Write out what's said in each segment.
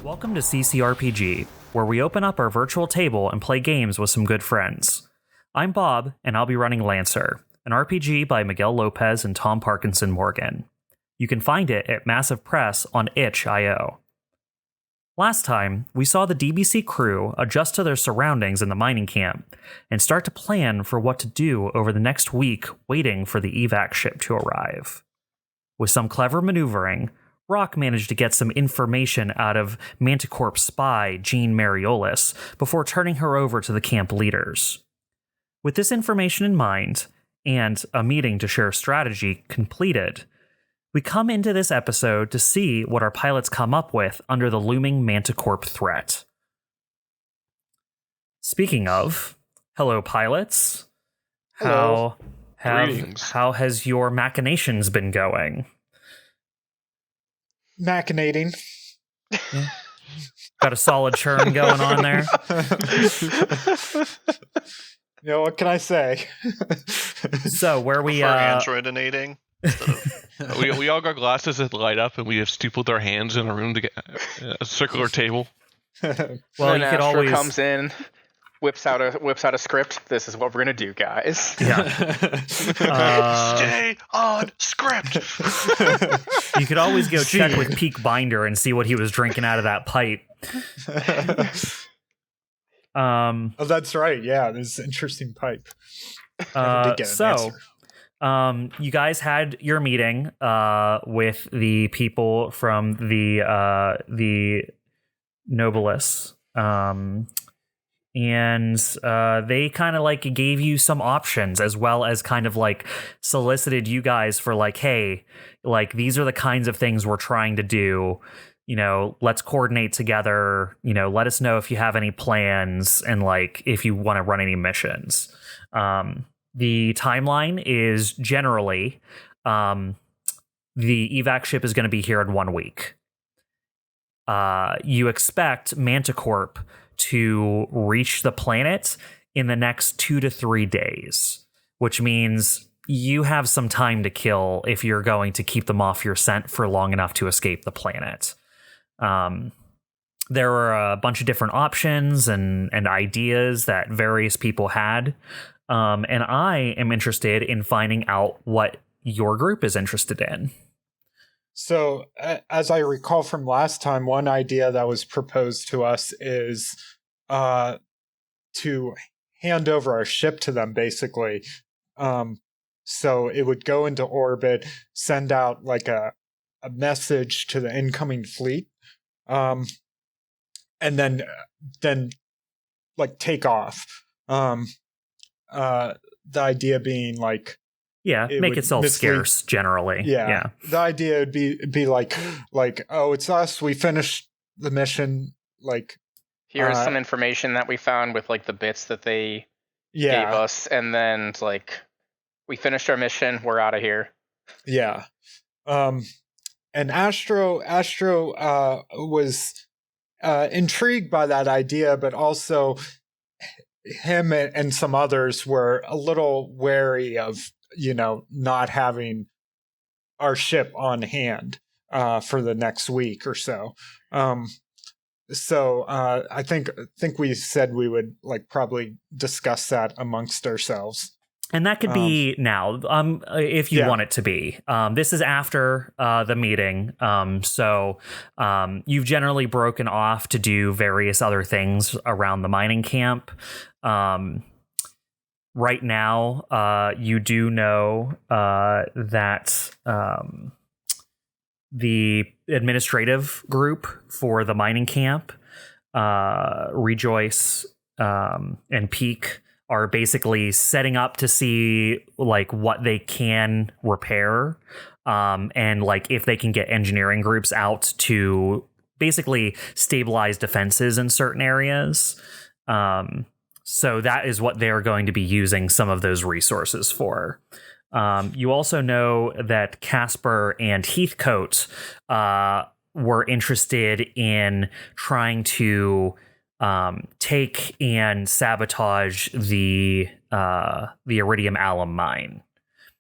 Welcome to CCRPG, where we open up our virtual table and play games with some good friends. I'm Bob, and I'll be running Lancer, an RPG by Miguel Lopez and Tom Parkinson-Morgan. You can find it at Massive Press on itch.io. Last time, we saw the DBC crew adjust to their surroundings in the mining camp and start to plan for what to do over the next week waiting for the evac ship to arrive. With some clever maneuvering, Rock managed to get some information out of MantiCorp spy Jean Mariolis before turning her over to the camp leaders. With this information in mind, and a meeting to share strategy completed, we come into this episode to see what our pilots come up with under the looming MantiCorp threat. Speaking of, hello pilots. Hello. How has your machinations been going? Machinating. Yeah. Got a solid churn going on there. You know, what can I say? So where we androidinating. we all got glasses that light up, and we have stapled our hands in a room to get a circular table. well, then you could Astro always comes in, whips out a script. This is what we're gonna do, guys. Yeah. Stay on script. You could always go check with Peak Binder and see what he was drinking out of that pipe. Oh, that's right. Yeah, this is an interesting pipe. You guys had your meeting with the people from the Noblesse, and they kind of like gave you some options, as well as kind of like solicited you guys for like, hey, like these are the kinds of things we're trying to do. You know, let's coordinate together. You know, let us know if you have any plans and like if you want to run any missions. The timeline is generally the evac ship is going to be here in 1 week. You expect MantiCorp to reach the planet in the next 2 to 3 days, which means you have some time to kill if you're going to keep them off your scent for long enough to escape the planet. There were a bunch of different options and ideas that various people had. And I am interested in finding out what your group is interested in. So, as I recall from last time, one idea that was proposed to us is to hand over our ship to them, basically. So it would go into orbit, send out like a message to the incoming fleet, and then like take off. The idea being like, make itself scarce generally. Yeah. The idea would be like, oh, it's us. We finished the mission. Like, here's some information that we found with like the bits that they gave us, and then like we finished our mission. We're out of here. Yeah. And Astro was intrigued by that idea, but also him and some others were a little wary of, you know, not having our ship on hand for the next week or so. So I think we said we would like probably discuss that amongst ourselves. And that could be now, if you want it to be. This is after the meeting, so you've generally broken off to do various other things around the mining camp. Right now, you do know that the administrative group for the mining camp, Rejoice and Peak, are basically setting up to see like what they can repair, and like if they can get engineering groups out to basically stabilize defenses in certain areas. So that is what they're going to be using some of those resources for. You also know that Casper and Heathcote were interested in trying to take and sabotage the iridium alum mine.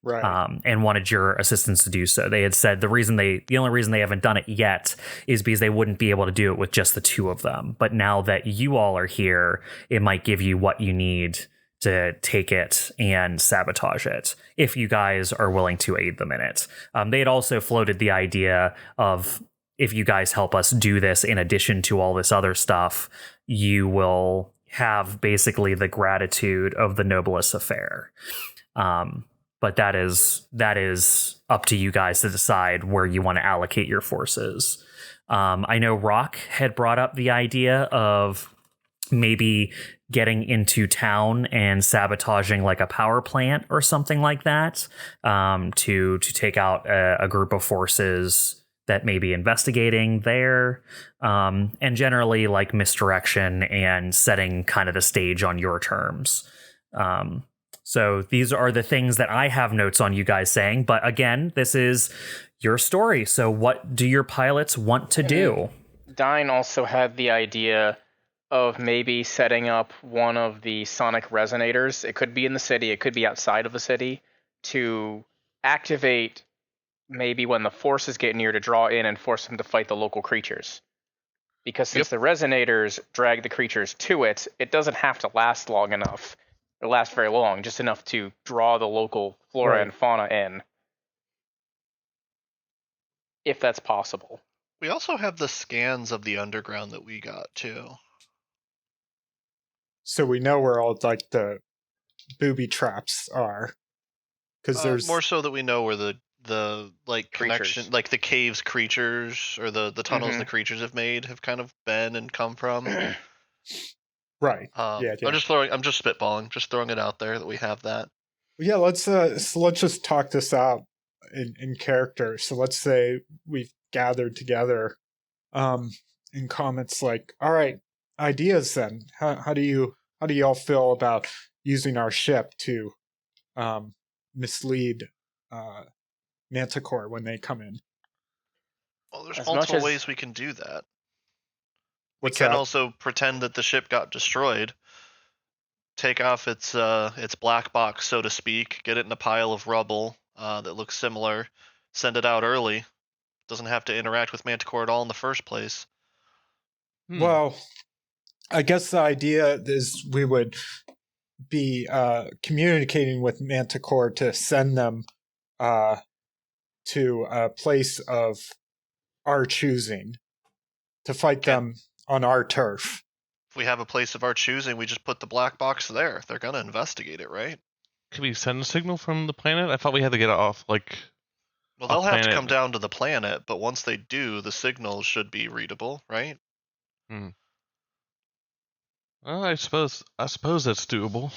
Right. and wanted your assistance to do so. They had said the only reason they haven't done it yet is because they wouldn't be able to do it with just the two of them. But now that you all are here, it might give you what you need to take it and sabotage it, if you guys are willing to aid them in it. They had also floated the idea of, if you guys help us do this in addition to all this other stuff, you will have basically the gratitude of the Noblesse Affaire. But that is up to you guys to decide where you want to allocate your forces. I know Rock had brought up the idea of maybe getting into town and sabotaging like a power plant or something like that, to take out a group of forces that may be investigating there, and generally like misdirection and setting kind of the stage on your terms. So these are the things that I have notes on you guys saying. But again, this is your story. So what do your pilots want to do? Dyne also had the idea of maybe setting up one of the sonic resonators. It could be in the city, it could be outside of the city, to activate maybe when the forces get near, to draw in and force them to fight the local creatures. Because since the resonators drag the creatures to it, it doesn't have to last long enough, or last very long, just enough to draw the local flora and fauna in. If that's possible. We also have the scans of the underground that we got too. So we know where all like the booby traps are, because there's more so that we know where the like connection, creatures. like the caves creatures or the tunnels the creatures have made have kind of been and come from. right. I'm just spitballing, just throwing it out there that we have that. Yeah, let's just talk this out in character. So let's say we've gathered together in comments like, all right, ideas then. How do you all feel about using our ship to mislead MantiCorp when they come in? Well, there's multiple ways we can do that. We can also pretend that the ship got destroyed, take off its black box, so to speak, get it in a pile of rubble that looks similar, send it out early. Doesn't have to interact with MantiCorp at all in the first place. Well, I guess the idea is we would be communicating with MantiCorp to send them to a place of our choosing to fight them on our turf. If we have a place of our choosing, we just put the black box there. They're going to investigate it, right? Can we send a signal from the planet? I thought we had to get off, like... Well, they'll have to come down to the planet, but once they do, the signal should be readable, right? Well, I suppose that's doable.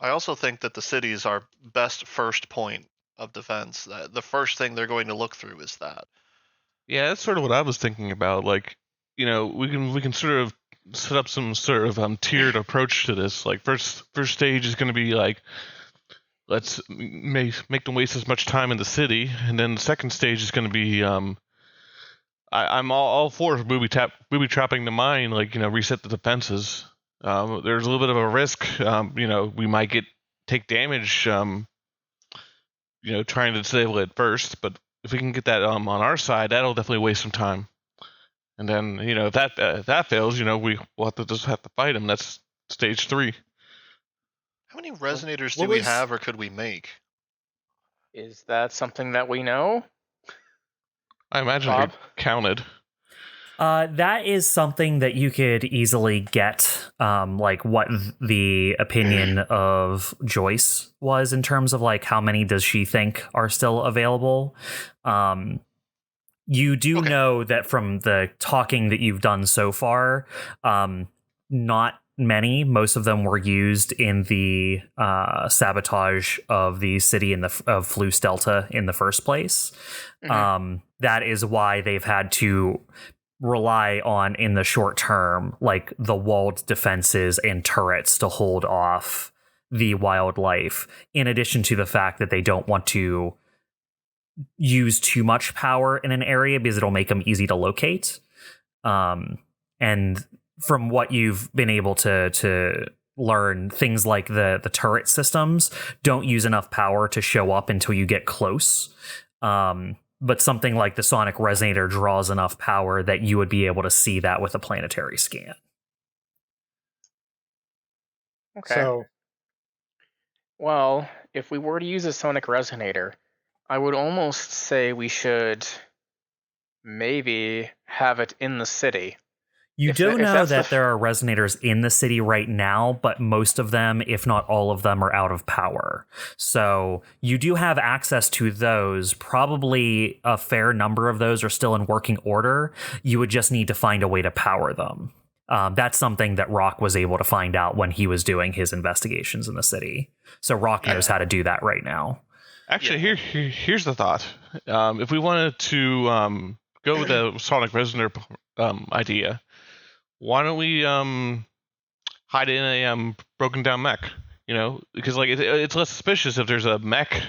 I also think that the city is our best first point of defense. The first thing they're going to look through is that. Yeah, that's sort of what I was thinking about. Like, you know, we can sort of set up some sort of tiered approach to this. Like, first stage is going to be like, let's make them waste as much time in the city, and then the second stage is going to be I'm all for booby trapping the mine, like, you know, reset the defenses. There's a little bit of a risk, you know, we might take damage, you know, trying to disable it first, but if we can get that on our side, that'll definitely waste some time. And then, you know, if that fails, you know, we'll have to fight him. That's stage 3. How many resonators do we have, or could we make? Is that something that we know? I imagine we counted. That is something that you could easily get, like what the opinion of Joyce was in terms of like how many does she think are still available. You do know that from the talking that you've done so far, not many. Most of them were used in the sabotage of the city of Flus Delta in the first place. That is why they've had to rely on, in the short term, like the walled defenses and turrets to hold off the wildlife, in addition to the fact that they don't want to use too much power in an area because it'll make them easy to locate. And from what you've been able to learn things like the turret systems don't use enough power to show up until you get close. But something like the sonic resonator draws enough power that you would be able to see that with a planetary scan. Okay. So, well, if we were to use a sonic resonator, I would almost say we should maybe have it in the city. You do know that there are resonators in the city right now, but most of them, if not all of them, are out of power. So you do have access to those. Probably a fair number of those are still in working order. You would just need to find a way to power them. That's something that Rock was able to find out when he was doing his investigations in the city. So Rock knows how to do that right now. Actually, here's the thought. If we wanted to go with the sonic resonator idea, why don't we hide in a broken down mech? You know, because like it's less suspicious if there's a mech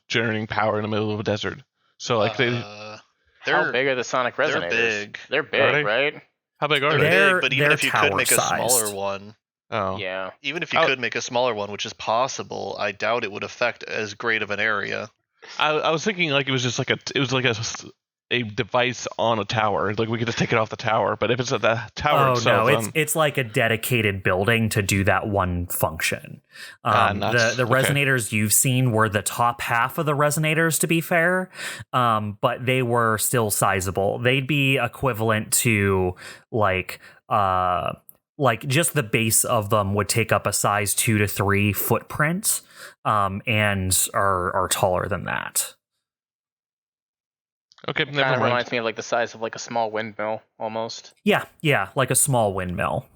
generating power in the middle of a desert. So like how big are the sonic resonators? They're big, right? How big are they? They're big, but even if you could make a smaller one, even if you could make a smaller one, which is possible, I doubt it would affect as great of an area. I was thinking like it was just like a device on a tower. Like we could just take it off the tower, but if it's at the tower itself, no, it's like a dedicated building to do that one function. The resonators you've seen were the top half of the resonators, to be fair, but they were still sizable. They'd be equivalent to like just the base of them would take up a size 2 to 3 footprint, and are taller than that. Okay, it kind of reminds me of like the size of like a small windmill, almost. Yeah, like a small windmill.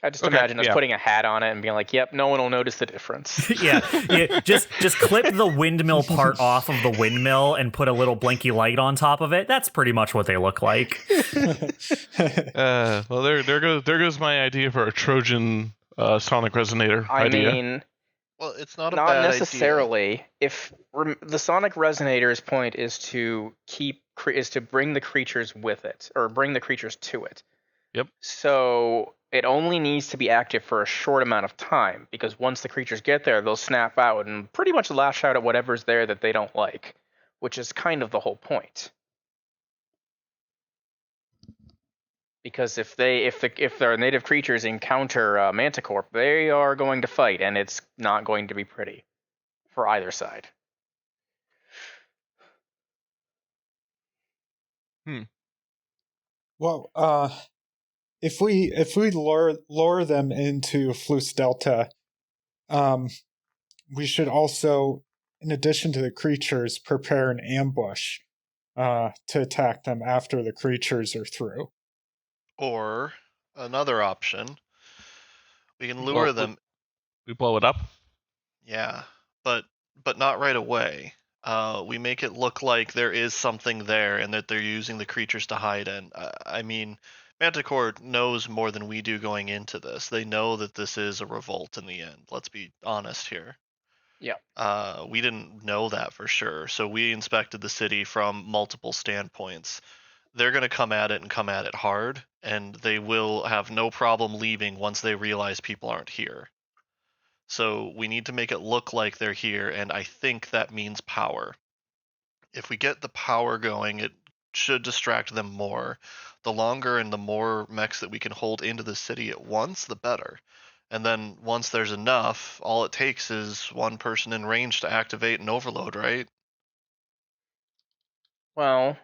I just imagine us putting a hat on it and being like, "Yep, no one will notice the difference." yeah, just clip the windmill part off of the windmill and put a little blinky light on top of it. That's pretty much what they look like. Well, there goes my idea for a Trojan sonic resonator idea. I mean. Well, it's not bad necessarily. idea. If the sonic resonator's point is to bring the creatures with it, or bring the creatures to it. Yep. So it only needs to be active for a short amount of time, because once the creatures get there, they'll snap out and pretty much lash out at whatever's there that they don't like, which is kind of the whole point. Because if their native creatures encounter MantiCorp, they are going to fight, and it's not going to be pretty for either side. Well, if we lure them into Flus Delta, we should also, in addition to the creatures, prepare an ambush to attack them after the creatures are through. Or another option, we can lure them. We blow it up? Yeah, but not right away. We make it look like there is something there and that they're using the creatures to hide in. I mean, MantiCorp knows more than we do going into this. They know that this is a revolt in the end. Let's be honest here. Yeah. We didn't know that for sure, so we inspected the city from multiple standpoints. They're going to come at it hard, and they will have no problem leaving once they realize people aren't here. So we need to make it look like they're here, and I think that means power. If we get the power going, it should distract them more. The longer and the more mechs that we can hold into the city at once, the better. And then once there's enough, all it takes is one person in range to activate an overload, right? Well,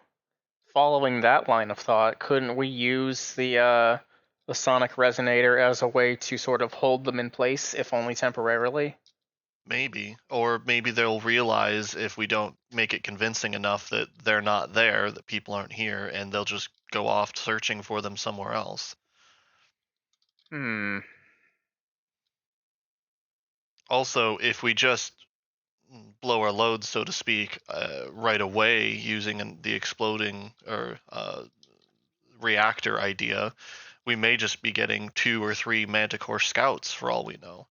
following that line of thought, couldn't we use the sonic resonator as a way to sort of hold them in place, if only temporarily? Maybe. Or maybe they'll realize if we don't make it convincing enough that they're not there, that people aren't here, and they'll just go off searching for them somewhere else. Also, if we just blow our loads, so to speak, right away using the exploding or reactor idea, we may just be getting 2 or 3 MantiCorp scouts for all we know.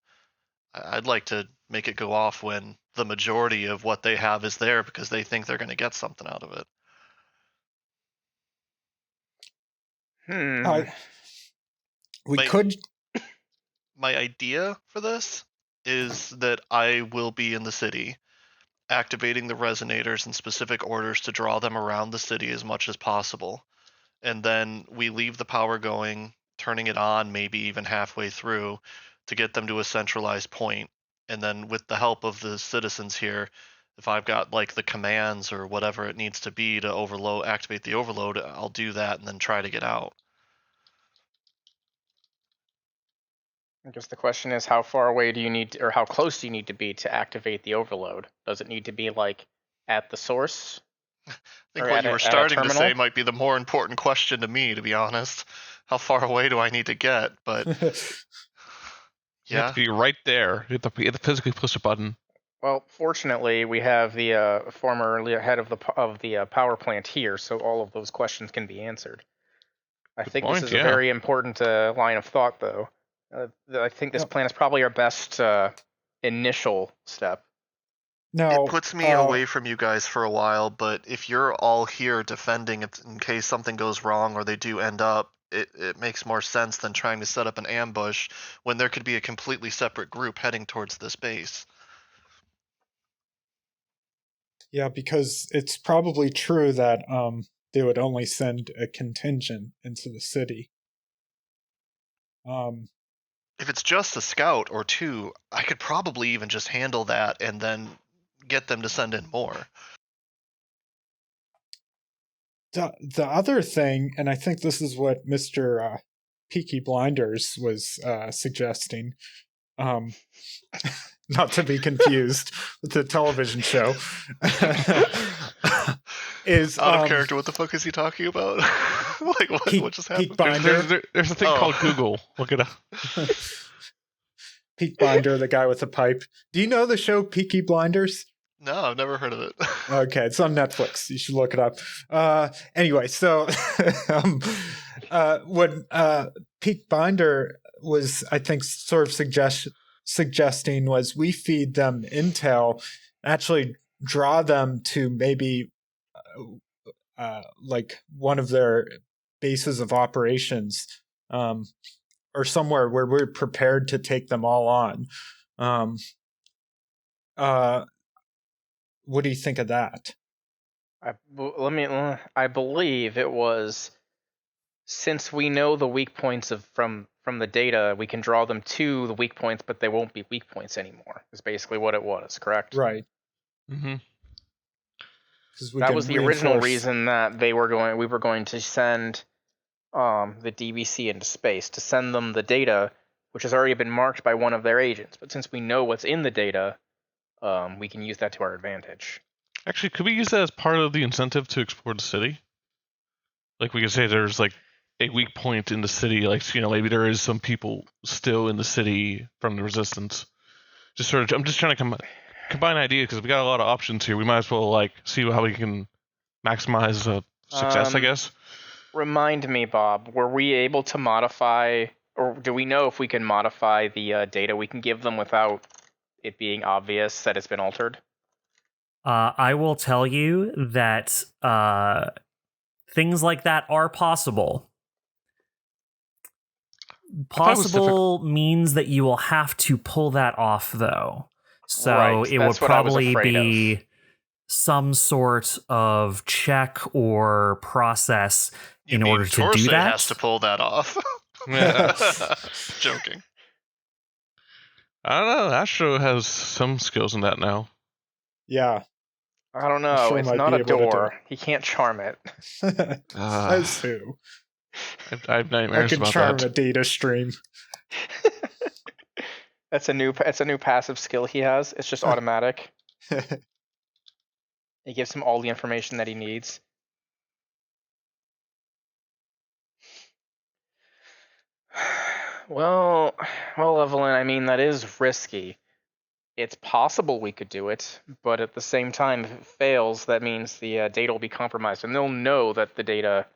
I'd like to make it go off when the majority of what they have is there because they think they're going to get something out of it. We could my idea for this is that I will be in the city, activating the resonators in specific orders to draw them around the city as much as possible. And then we leave the power going, turning it on maybe even halfway through to get them to a centralized point. And then with the help of the citizens here, if I've got like the commands or whatever it needs to be to activate the overload, I'll do that and then try to get out. I guess the question is, how far away do you need or how close do you need to be to activate the overload? Does it need to be like at the source? I think what you were starting to say might be the more important question to me, to be honest. How far away do I need to get? But you have to be right there. You have to physically push a button. Well, fortunately, we have the former head of the power plant here, so all of those questions can be answered. I think this is a very important line of thought, though. I think this plan is probably our best initial step. No, it puts me away from you guys for a while, but if you're all here defending in case something goes wrong or they do end up, it makes more sense than trying to set up an ambush when there could be a completely separate group heading towards this base. Yeah, because it's probably true that they would only send a contingent into the city. If it's just a scout or two, I could probably even just handle that and then get them to send in more. The other thing, and I think this is what Mr. Peaky Blinders was suggesting, not to be confused with the television show, is out of character. What the fuck is he talking about? Like what just happened? There's a thing called Google. Look it up. Peak Blinder, the guy with the pipe. Do you know the show Peaky Blinders? No, I've never heard of it. Okay, it's on Netflix. You should look it up. Anyway, so what Peak Binder was, I think, sort of suggesting was we feed them intel, actually draw them to maybe like one of their bases of operations, or somewhere where we're prepared to take them all on. What do you think of that? I believe it was, since we know the weak points from the data, we can draw them to the weak points, but they won't be weak points anymore. Is basically what it was, correct? Right. Mm-hmm. That was the original reason that we were going to send the DBC into space, to send them the data, which has already been marked by one of their agents. But since we know what's in the data, we can use that to our advantage. Actually, could we use that as part of the incentive to explore the city? Like, we could say there's like a weak point in the city, like, you know, maybe there is some people still in the city from the resistance. I'm just trying to combine ideas, because we got a lot of options here. We might as well like see how we can maximize success, I guess. Remind me, Bob, were we able to modify, or do we know if we can modify the data we can give them without it being obvious that it's been altered? I will tell you that things like that are possible. Possible means that you will have to pull that off, though. So right, it would probably be some sort of check or process in order to do that. Has to pull that off. Joking. I don't know. Astro has some skills in that now. Yeah. I don't know. Sure, it's not a door. He can't charm it. That's who. I have nightmares about that. I can charm a data stream. That's a new passive skill he has. It's just automatic. It gives him all the information that he needs. Well, Evelene, I mean, that is risky. It's possible we could do it, but at the same time, if it fails, that means the data will be compromised, and they'll know that the data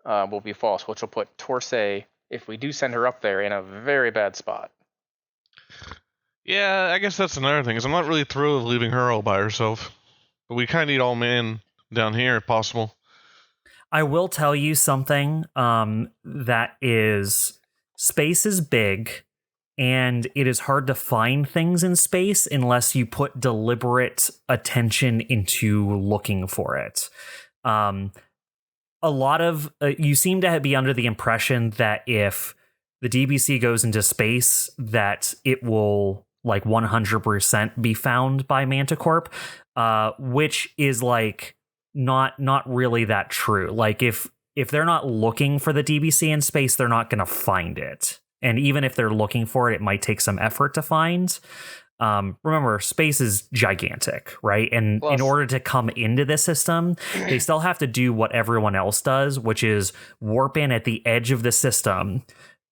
will be false, which will put Torsay, if we do send her up there, in a very bad spot. Yeah, I guess that's another thing, is I'm not really thrilled with leaving her all by herself. But we kind of need all men down here, if possible. I will tell you something that is... Space is big, and it is hard to find things in space unless you put deliberate attention into looking for it. A lot of you seem to be under the impression that if the DBC goes into space, that it will like 100% be found by MantiCorp, which is like not really that true. Like if they're not looking for the DBC in space, they're not going to find it. And even if they're looking for it, it might take some effort to find. Remember, space is gigantic, right? And in order to come into this system, they still have to do what everyone else does, which is warp in at the edge of the system,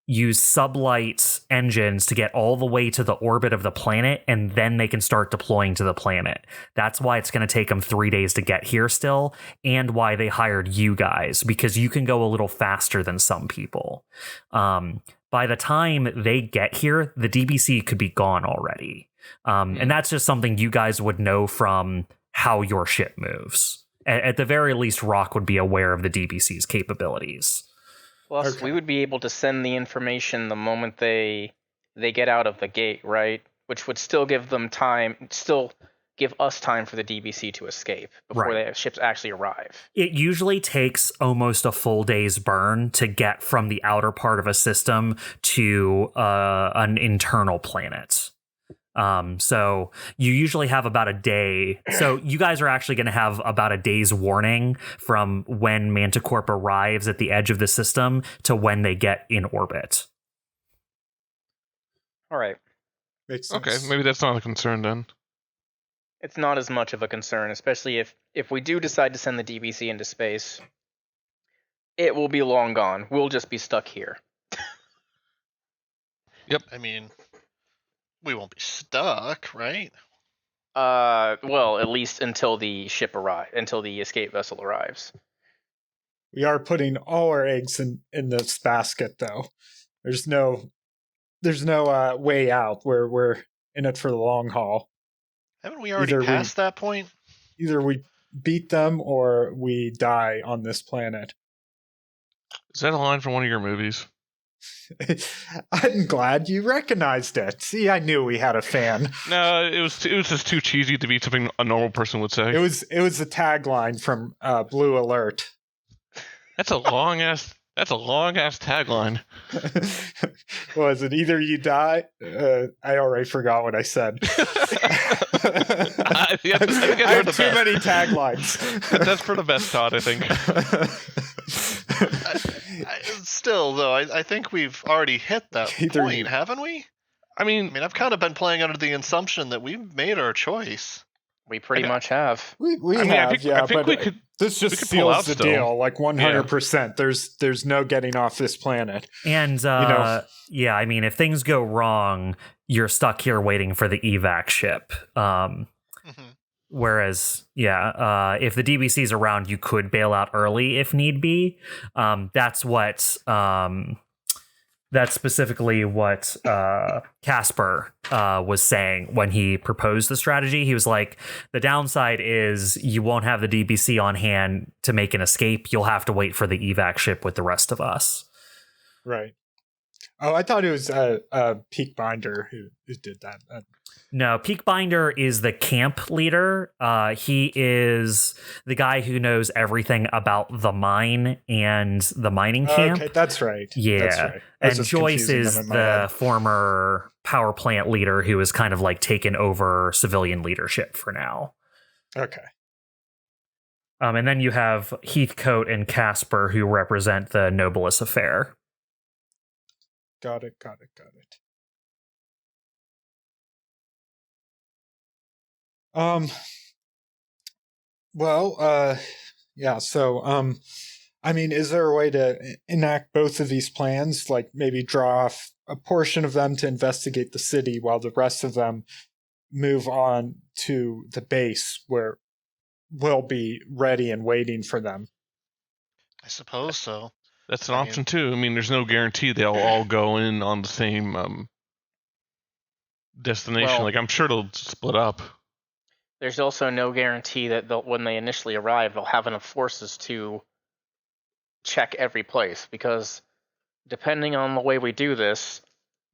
use sublight engines to get all the way to the orbit of the planet, and then they can start deploying to the planet. That's why it's going to take them 3 days to get here still, and why they hired you guys, because you can go a little faster than some people. By the time they get here, the DBC could be gone already. And that's just something you guys would know from how your ship moves. At the very least, Rock would be aware of the DBC's capabilities. Plus, we would be able to send the information the moment they get out of the gate, right? Which would still give them time, still give us time for the DBC to escape before the ships actually arrive. It usually takes almost a full day's burn to get from the outer part of a system to an internal planet. So you usually have about a day. So you guys are actually going to have about a day's warning from when MantiCorp arrives at the edge of the system to when they get in orbit. All right. Makes sense. Okay, maybe that's not a concern then. It's not as much of a concern, especially if we do decide to send the DBC into space. It will be long gone. We'll just be stuck here. Yep. I mean, we won't be stuck, right? Well, at least until the escape vessel arrives. We are putting all our eggs in this basket, though. There's no way out. We're in it for the long haul. Haven't we already passed that point? Either we beat them or we die on this planet. Is that a line from one of your movies? I'm glad you recognized it. See, I knew we had a fan. No, it was just too cheesy to be something a normal person would say. It was a tagline from Blue Alert. That's a long ass tagline. Was it either you die? I already forgot what I said. I have too many taglines. That's for the best, Todd, I think. Still, though, I think we've already hit that point, haven't we? I mean, I've kind of been playing under the assumption that we've made our choice. We pretty much have. We have, but we could, this just seals the deal, like 100%. There's no getting off this planet. And, yeah, I mean, if things go wrong, you're stuck here waiting for the evac ship. Whereas, if the DBC's around, you could bail out early if need be. That's specifically what Casper was saying when he proposed the strategy. He was like, the downside is you won't have the DBC on hand to make an escape. You'll have to wait for the evac ship with the rest of us. Right. Oh, I thought it was Peak Binder who did that. No, Peak Binder is the camp leader. He is the guy who knows everything about the mine and the mining camp. Okay, that's right. Yeah. That's right. And Joyce is the former power plant leader who has kind of like taken over civilian leadership for now. Okay. And then you have Heathcote and Casper who represent the Noblesse Affaire. Got it. So, I mean, is there a way to enact both of these plans? Like maybe draw off a portion of them to investigate the city while the rest of them move on to the base where we'll be ready and waiting for them? I suppose so. That's an option too. I mean, there's no guarantee they'll all go in on the same destination. Like, I'm sure they'll split up. There's also no guarantee that when they initially arrive, they'll have enough forces to check every place, because depending on the way we do this,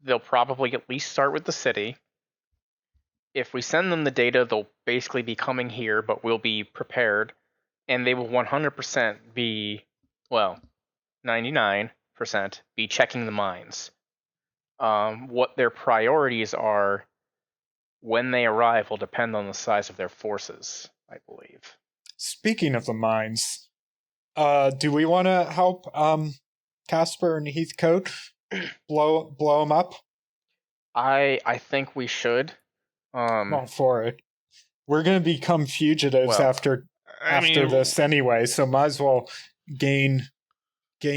they'll probably at least start with the city. If we send them the data, they'll basically be coming here, but we'll be prepared. And they will 100% be, 99% be checking the mines. What their priorities are when they arrive will depend on the size of their forces, I believe. Speaking of the mines, do we want to help Casper and Heathcote blow them up? I think we should. I'm all for it. We're going to become fugitives after this anyway, so might as well gain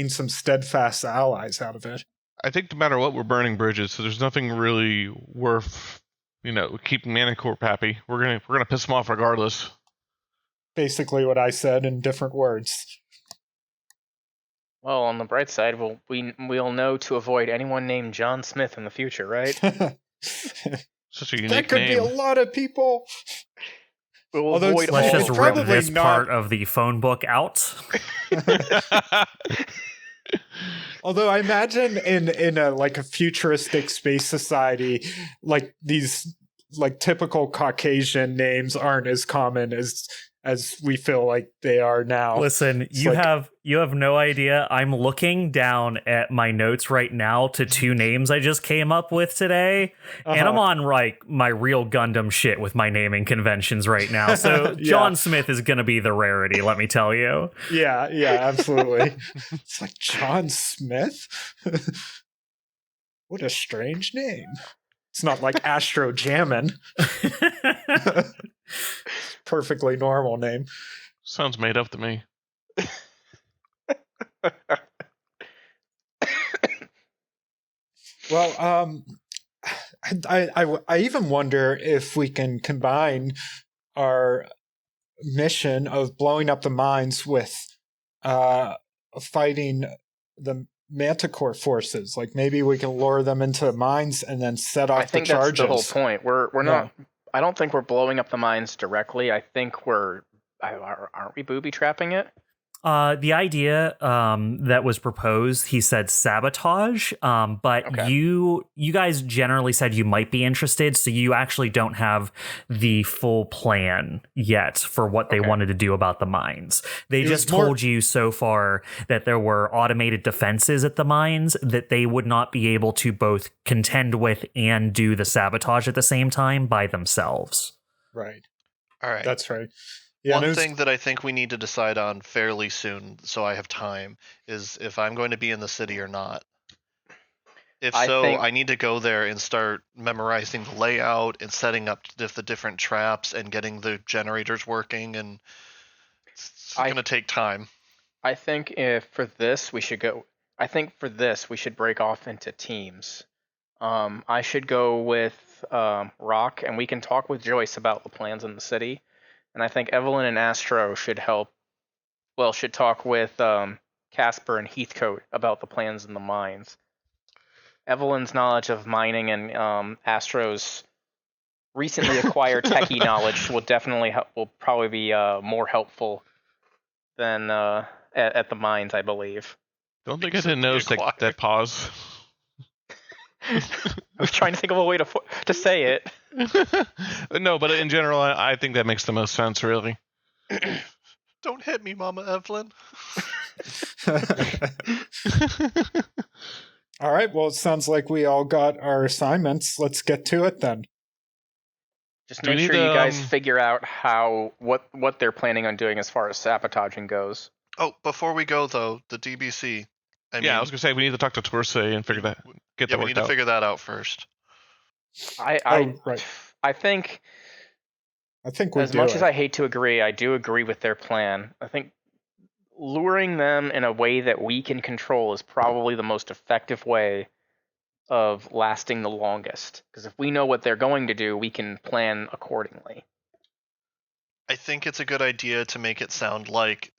some steadfast allies out of it. I think no matter what, we're burning bridges, so there's nothing really worth, keeping MantiCorp happy. We're gonna piss them off regardless. Basically what I said in different words. Well, on the bright side, we'll know to avoid anyone named John Smith in the future, right? Such a unique name. That could be a lot of people. Let's just rip this part of the phone book out. Although I imagine in a futuristic space society, these typical Caucasian names aren't as common as we feel like they are now. Listen, you have no idea. I'm looking down at my notes right now to 2 names I just came up with today, and I'm on my real Gundam shit with my naming conventions right now. So John Smith is going to be the rarity, let me tell you. Yeah, absolutely. It's like John Smith? What a strange name. It's not like Astro Jamin. Perfectly normal name. Sounds made up to me. Well, I even wonder if we can combine our mission of blowing up the mines with fighting the MantiCorp forces. Maybe we can lure them into the mines and then set off the charges. I think that's the whole point. We're not. I don't think we're blowing up the mines directly. I think aren't we booby trapping it? The idea that was proposed, he said sabotage, but okay. You guys generally said you might be interested, so you actually don't have the full plan yet for what they wanted to do about the mines. They just told you so far that there were automated defenses at the mines that they would not be able to both contend with and do the sabotage at the same time by themselves. Right. All right. That's right. Yeah, One thing that I think we need to decide on fairly soon, so I have time, is if I'm going to be in the city or not. I need to go there and start memorizing the layout and setting up the different traps and getting the generators working, and it's going to take time. I think for this we should break off into teams. I should go with Rock, and we can talk with Joyce about the plans in the city. And I think Evelene and Astro should talk with Casper and Heathcote about the plans in the mines. Evelene's knowledge of mining and Astro's recently acquired techie knowledge will probably be more helpful than at the mines, I believe. Don't think I didn't notice that pause. I was trying to think of a way to say it. No, but in general, I think that makes the most sense, really. Don't hit me, Mama Evelene. All right, well, it sounds like we all got our assignments. Let's get to it then. Just make sure you guys figure out what they're planning on doing as far as sabotaging goes. Oh, before we go, though, the DBC. I was going to say, we need to talk to Torsay and figure that out. Yeah, we need to figure that out first. I think we as much as I hate to agree, I do agree with their plan. I think luring them in a way that we can control is probably the most effective way of lasting the longest. Because if we know what they're going to do, we can plan accordingly. I think it's a good idea to make it sound like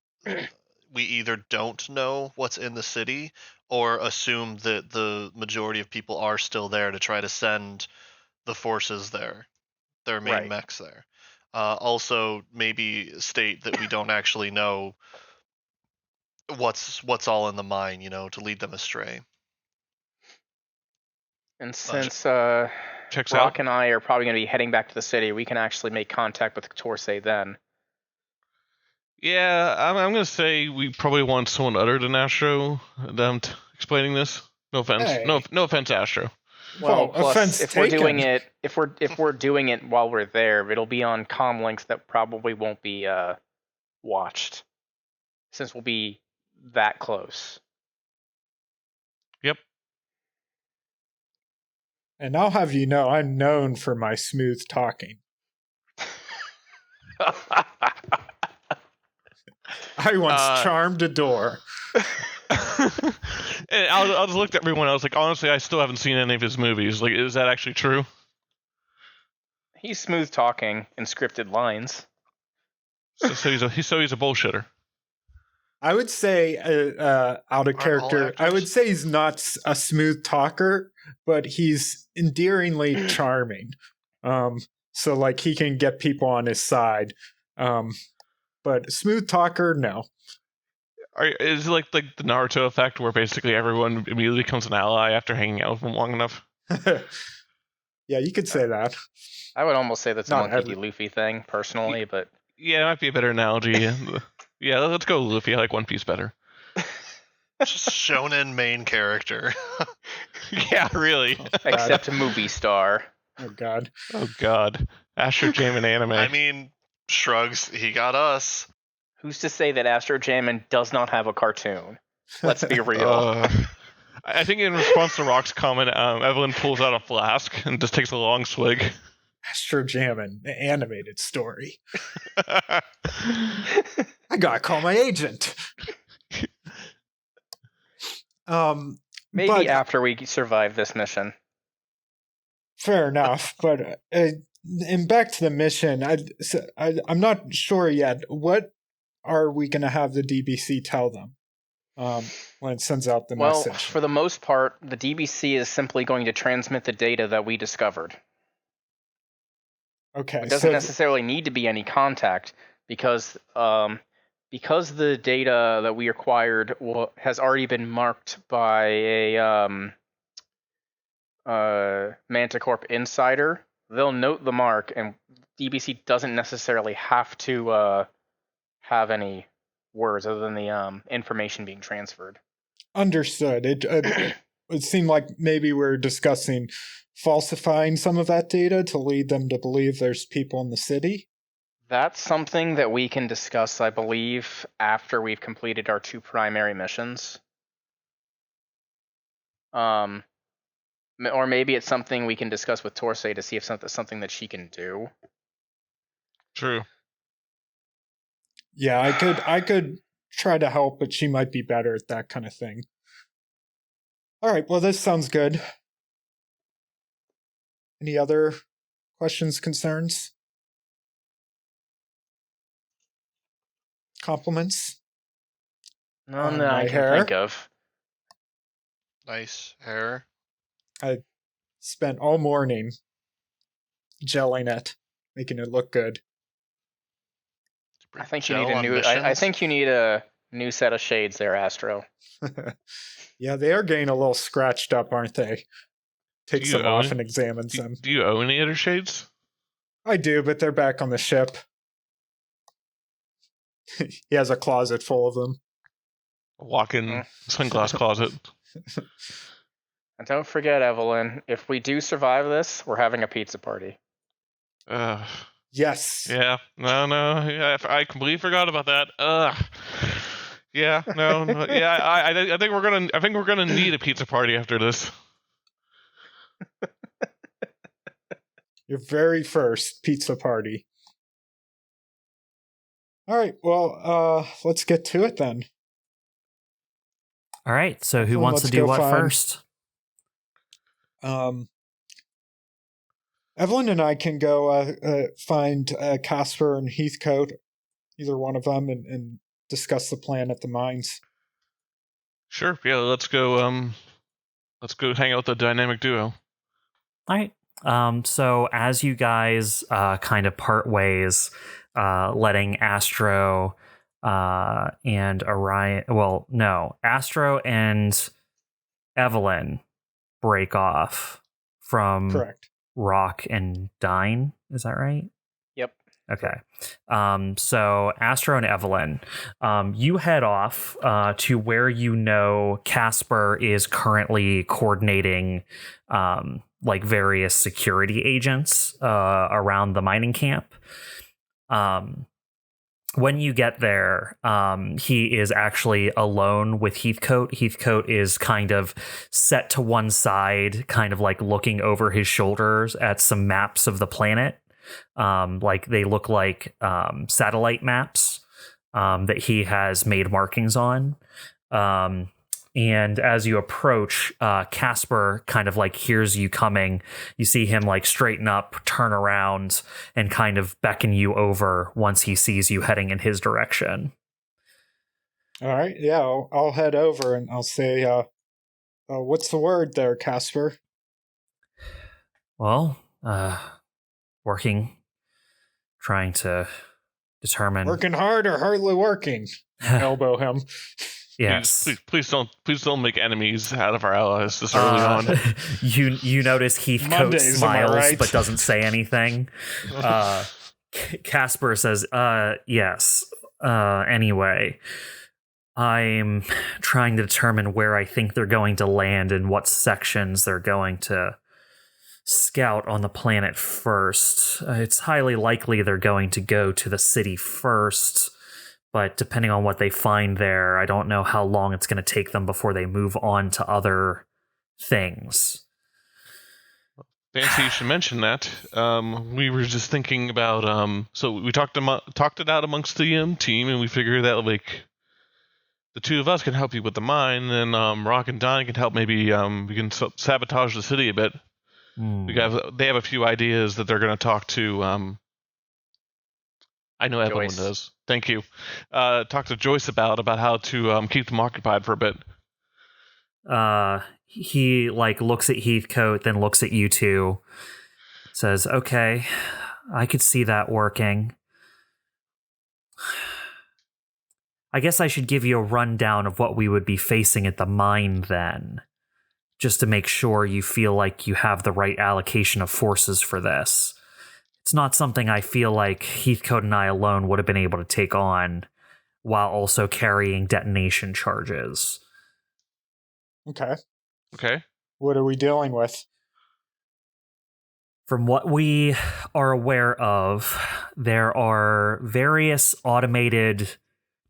we either don't know what's in the city or assume that the majority of people are still there to try to send the forces there, their main mechs there. Also, maybe state that we don't actually know what's all in the mine, to lead them astray. And since Checks Rock out. and I are probably going to be heading back to the city, we can actually make contact with Torsay then. Yeah, I'm going to say we probably want someone other than Astro explaining this. No offense. Hey. No offense, Astro. Well, plus, offense if taken. we're doing it while we're there, it'll be on comm links that probably won't be watched, since we'll be that close. Yep. And I'll have you know, I'm known for my smooth talking. I once charmed a door. And I just looked at everyone. I was like, honestly, I still haven't seen any of his movies. Like, is that actually true? He's smooth talking in scripted lines. So he's a bullshitter. I would say, out of character, I would say he's not a smooth talker, but he's endearingly charming. So like he can get people on his side. But smooth talker, no. Is it like the Naruto effect, where basically everyone immediately becomes an ally after hanging out with them long enough? Yeah, you could say that. I would almost say that's a Not Monkey D. Luffy thing, personally, but Yeah, it might be a better analogy. Yeah, let's go Luffy. I like One Piece better. Just shonen main character. Yeah, really. except a movie star. Oh god. Oh god. Astro Jamin anime. I mean, shrugs. He got us. Who's to say that Astro Jamin does not have a cartoon? Let's be real. I think in response to Rock's comment, Evelene pulls out a flask and just takes a long swig. Astro Jamin, the animated story. I gotta call my agent. Maybe after we survive this mission. Fair enough, but and back to the mission, I'm not sure yet. What are we going to have the DBC tell them when it sends out the message? Well, for the most part, the DBC is simply going to transmit the data that we discovered. Okay, it doesn't necessarily need to be any contact because the data that we acquired has already been marked by a MantiCorp insider. They'll note the mark, and DBC doesn't necessarily have to have any words other than the information being transferred. Understood. It seemed like maybe we're discussing falsifying some of that data to lead them to believe there's people in the city. That's something that we can discuss, I believe, after we've completed our 2 primary missions. Or maybe it's something we can discuss with Torsay to see if it's something that she can do. True. Yeah, I could try to help, but she might be better at that kind of thing. All right, well, this sounds good. Any other questions, concerns? Compliments? None that I can think of. Nice hair. I spent all morning gelling it, making it look good. I think you need a new. I think you need a new set of shades there, Astro. Yeah, they are getting a little scratched up, aren't they? Takes them off and examines them. Do you own any other shades? I do, but they're back on the ship. He has a closet full of them. A walk-in sunglass closet. And don't forget, Evelene, if we do survive this, we're having a pizza party. Yes. Yeah. No. Yeah, I completely forgot about that. Yeah. No. Yeah. I think we're gonna need a pizza party after this. Your very first pizza party. All right. Well, let's get to it then. All right. So who wants to do what first? Evelene and I can go find Casper and Heathcote, either one of them, and discuss the plan at the mines. Sure. Yeah. Let's go hang out with the dynamic duo. All right. So as you guys kind of part ways, letting Astro and Orion, Astro and Evelene break off. from Correct. Rock and Dyne. Is that right? Yep. Okay. So Astro and Evelene, you head off to where you know Casper is currently coordinating like various security agents around the mining camp. When you get there, he is actually alone with Heathcote. Heathcote is kind of set to one side, kind of like looking over his shoulders at some maps of the planet. Like they look like satellite maps that he has made markings on. And as you approach, Casper kind of like hears you coming. You see him like straighten up, turn around, and kind of beckon you over once he sees you heading in his direction. All right, yeah, I'll head over and I'll say, what's the word there, Casper? Well, working, trying to determine. Working hard or hardly working? Elbow him. Yes. Please don't make enemies out of our allies this early on. You notice Heathcote Mondays, smiles right? but doesn't say anything. Casper says, yes. Anyway, I'm trying to determine where I think they're going to land and what sections they're going to scout on the planet first. It's highly likely they're going to go to the city first. But depending on what they find there, I don't know how long it's going to take them before they move on to other things. Fancy you should mention that. We were just thinking about, so we talked it out amongst the team, and we figured that like the two of us can help you with the mine, and Rock and Dyne can help. Maybe we can sabotage the city a bit. They have a few ideas that they're going to talk to. I know Evelene does. Thank you. Talk to Joyce about how to keep them occupied for a bit. He like looks at Heathcote, then looks at you two, says, "Okay, I could see that working. I guess I should give you a rundown of what we would be facing at the mine then, just to make sure you feel like you have the right allocation of forces for this. It's not something I feel like Heathcote and I alone would have been able to take on while also carrying detonation charges." Okay. What are we dealing with? From what we are aware of, there are various automated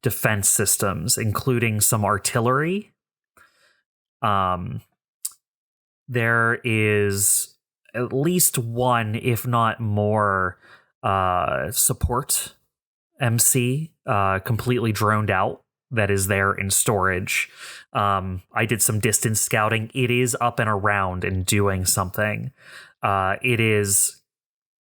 defense systems, including some artillery. There is at least one, if not more, support MC completely droned out that is there in storage. I did some distance scouting. It is up and around and doing something. It has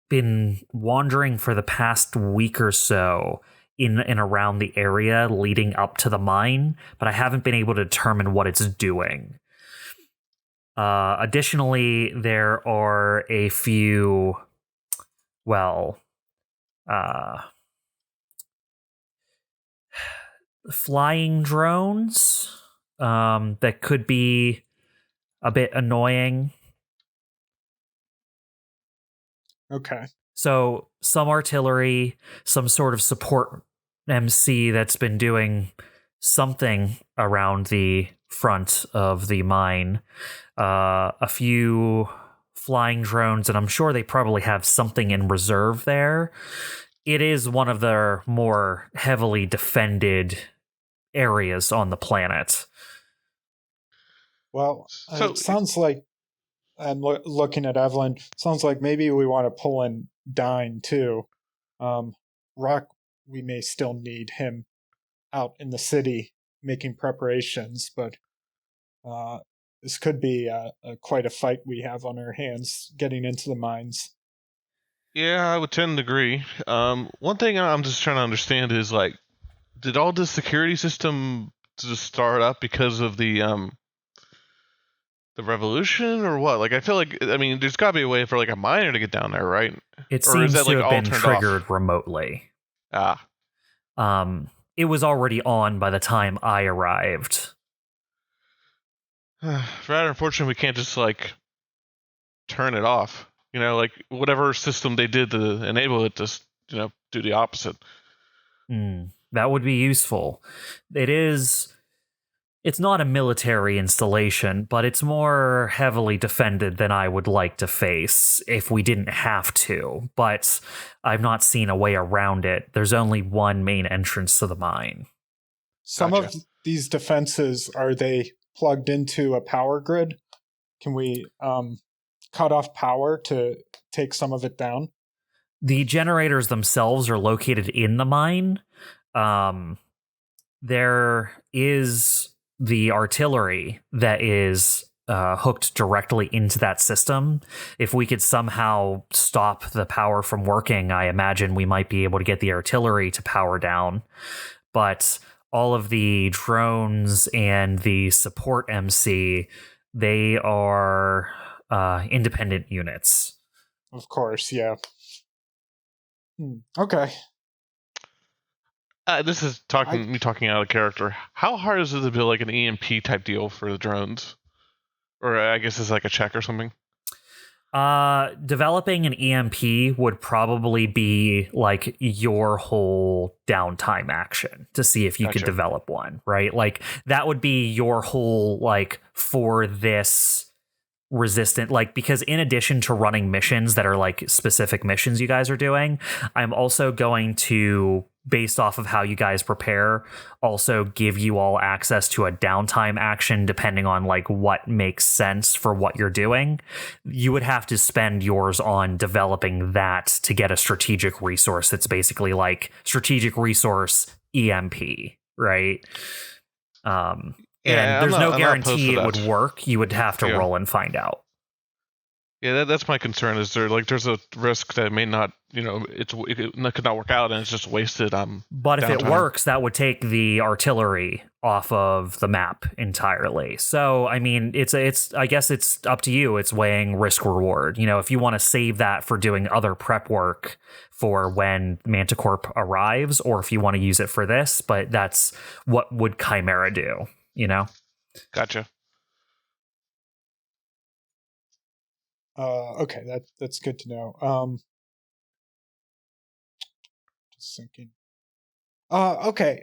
been wandering for the past week or so in and around the area leading up to the mine, but I haven't been able to determine what it's doing. Additionally, there are a few, flying drones that could be a bit annoying. Okay. So some artillery, some sort of support MC that's been doing something around the front of the mine. A few flying drones, and I'm sure they probably have something in reserve there. It is one of their more heavily defended areas on the planet. Well, it sounds like, I'm looking at Evelene, sounds like maybe we want to pull in Dyne too. Rock, we may still need him out in the city making preparations, but this could be quite a fight we have on our hands getting into the mines. Yeah, I would tend to agree. One thing I'm just trying to understand is, like, did all this security system just start up because of the revolution or what? Like, I feel like, I mean, there's got to be a way for like a miner to get down there, right? It seems to have been triggered remotely. It was already on by the time I arrived. Rather unfortunate we can't just like turn it off. Like whatever system they did to enable it to, do the opposite. That would be useful. It's not a military installation, but it's more heavily defended than I would like to face if we didn't have to. But I've not seen a way around it. There's only one main entrance to the mine. Some Gotcha. of these defenses, are they plugged into a power grid? Can we cut off power to take some of it down? The generators themselves are located in the mine. There is the artillery that is hooked directly into that system. If we could somehow stop the power from working, I imagine we might be able to get the artillery to power down. But all of the drones and the support MC, they are independent units. Of course, yeah. Okay. This is me talking out of character. How hard is it to build like an EMP type deal for the drones? Or I guess it's like a check or something? Developing an EMP would probably be like your whole downtime action to see if you could develop one, right? Like that would be your whole, like, for this resistant, like, because in addition to running missions that are like specific missions you guys are doing, I'm also going to, based off of how you guys prepare, also give you all access to a downtime action depending on like what makes sense for what you're doing. You would have to spend yours on developing that to get a strategic resource that's basically like strategic resource EMP, right? And there's no guarantee it would work. You would have to roll and find out. Yeah, that's my concern. Is there's a risk that it may not, it could not work out and it's just wasted. But if it works, that would take the artillery off of the map entirely. So I mean, I guess it's up to you. It's weighing risk reward. If you want to save that for doing other prep work for when MantiCorp arrives, or if you want to use it for this. But that's what would CHIMERA do. Gotcha. Okay, that's good to know. Just thinking. Okay.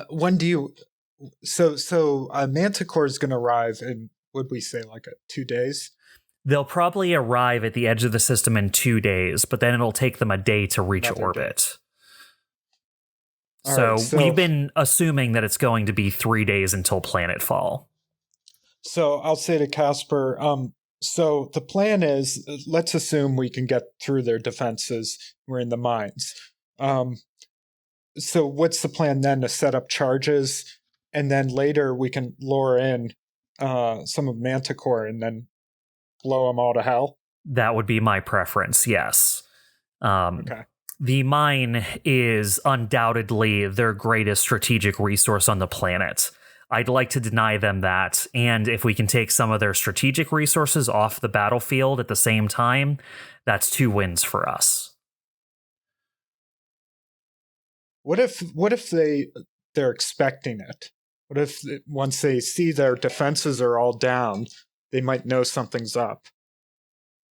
When do you? So MantiCorp is going to arrive in, would we say, like 2 days? They'll probably arrive at the edge of the system in 2 days, but then it'll take them a day to reach orbit. So we've been assuming that it's going to be 3 days until planetfall. So I'll say to Casper, so the plan is, let's assume we can get through their defenses. We're in the mines. So what's the plan then? To set up charges, and then later we can lure in some of MantiCorp and then blow them all to hell? That would be my preference, yes. Okay. The mine is undoubtedly their greatest strategic resource on the planet. I'd like to deny them that, and if we can take some of their strategic resources off the battlefield at the same time, that's 2 wins for us. What if they're expecting it? What if once they see their defenses are all down, they might know something's up?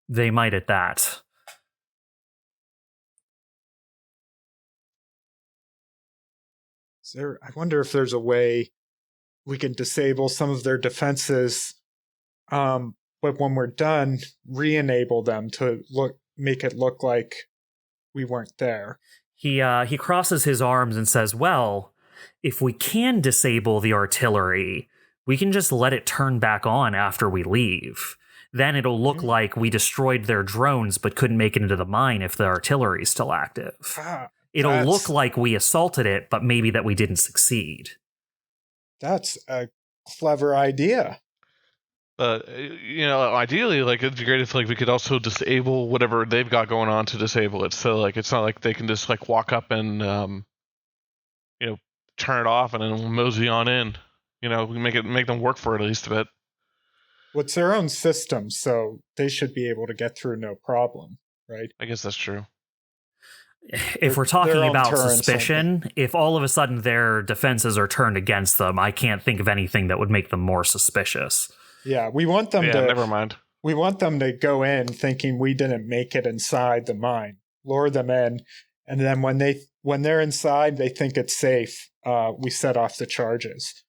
They might at that. I wonder if there's a way we can disable some of their defenses, but when we're done, re-enable them to make it look like we weren't there. He crosses his arms and says, well, if we can disable the artillery, we can just let it turn back on after we leave. Then it'll look like we destroyed their drones but couldn't make it into the mine if the artillery's still active. It'll look like we assaulted it, but maybe that we didn't succeed. That's a clever idea. But, ideally, like, it'd be great if, like, we could also disable whatever they've got going on to disable it. So, like, it's not like they can just, like, walk up and, turn it off and then mosey on in. We make them work for it at least a bit. Well, it's their own system, so they should be able to get through no problem, right? I guess that's true. If we're talking about suspicion, if all of a sudden their defenses are turned against them, I can't think of anything that would make them more suspicious. Yeah, we want them to. Never mind. We want them to go in thinking we didn't make it inside the mine. Lure them in, and then when they're inside, they think it's safe. We set off the charges.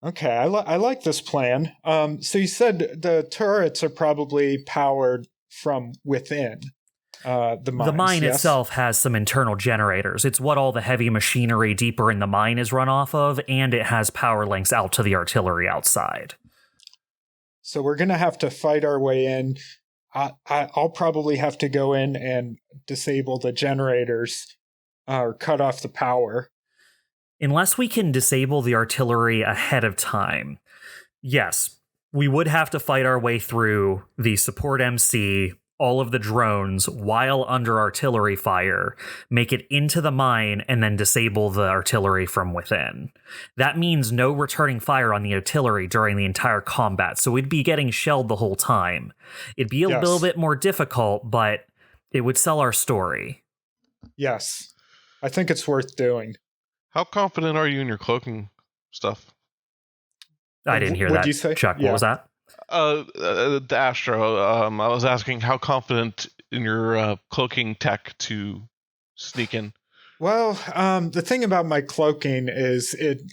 Okay, I like this plan. So you said the turrets are probably powered from within the mines. The mine yes? itself has some internal generators. It's what all the heavy machinery deeper in the mine is run off of, and it has power links out to the artillery outside. So we're going to have to fight our way in. I'll probably have to go in and disable the generators or cut off the power. Unless we can disable the artillery ahead of time, yes, we would have to fight our way through the support MC, all of the drones, while under artillery fire, make it into the mine, and then disable the artillery from within. That means no returning fire on the artillery during the entire combat, so we'd be getting shelled the whole time. It'd be a little bit more difficult, but it would sell our story. Yes, I think it's worth doing. How confident are you in your cloaking stuff? I didn't hear What'd that, you say? Chuck. Yeah. What was that? The Astro. I was asking how confident in your cloaking tech to sneak in. Well, the thing about my cloaking is it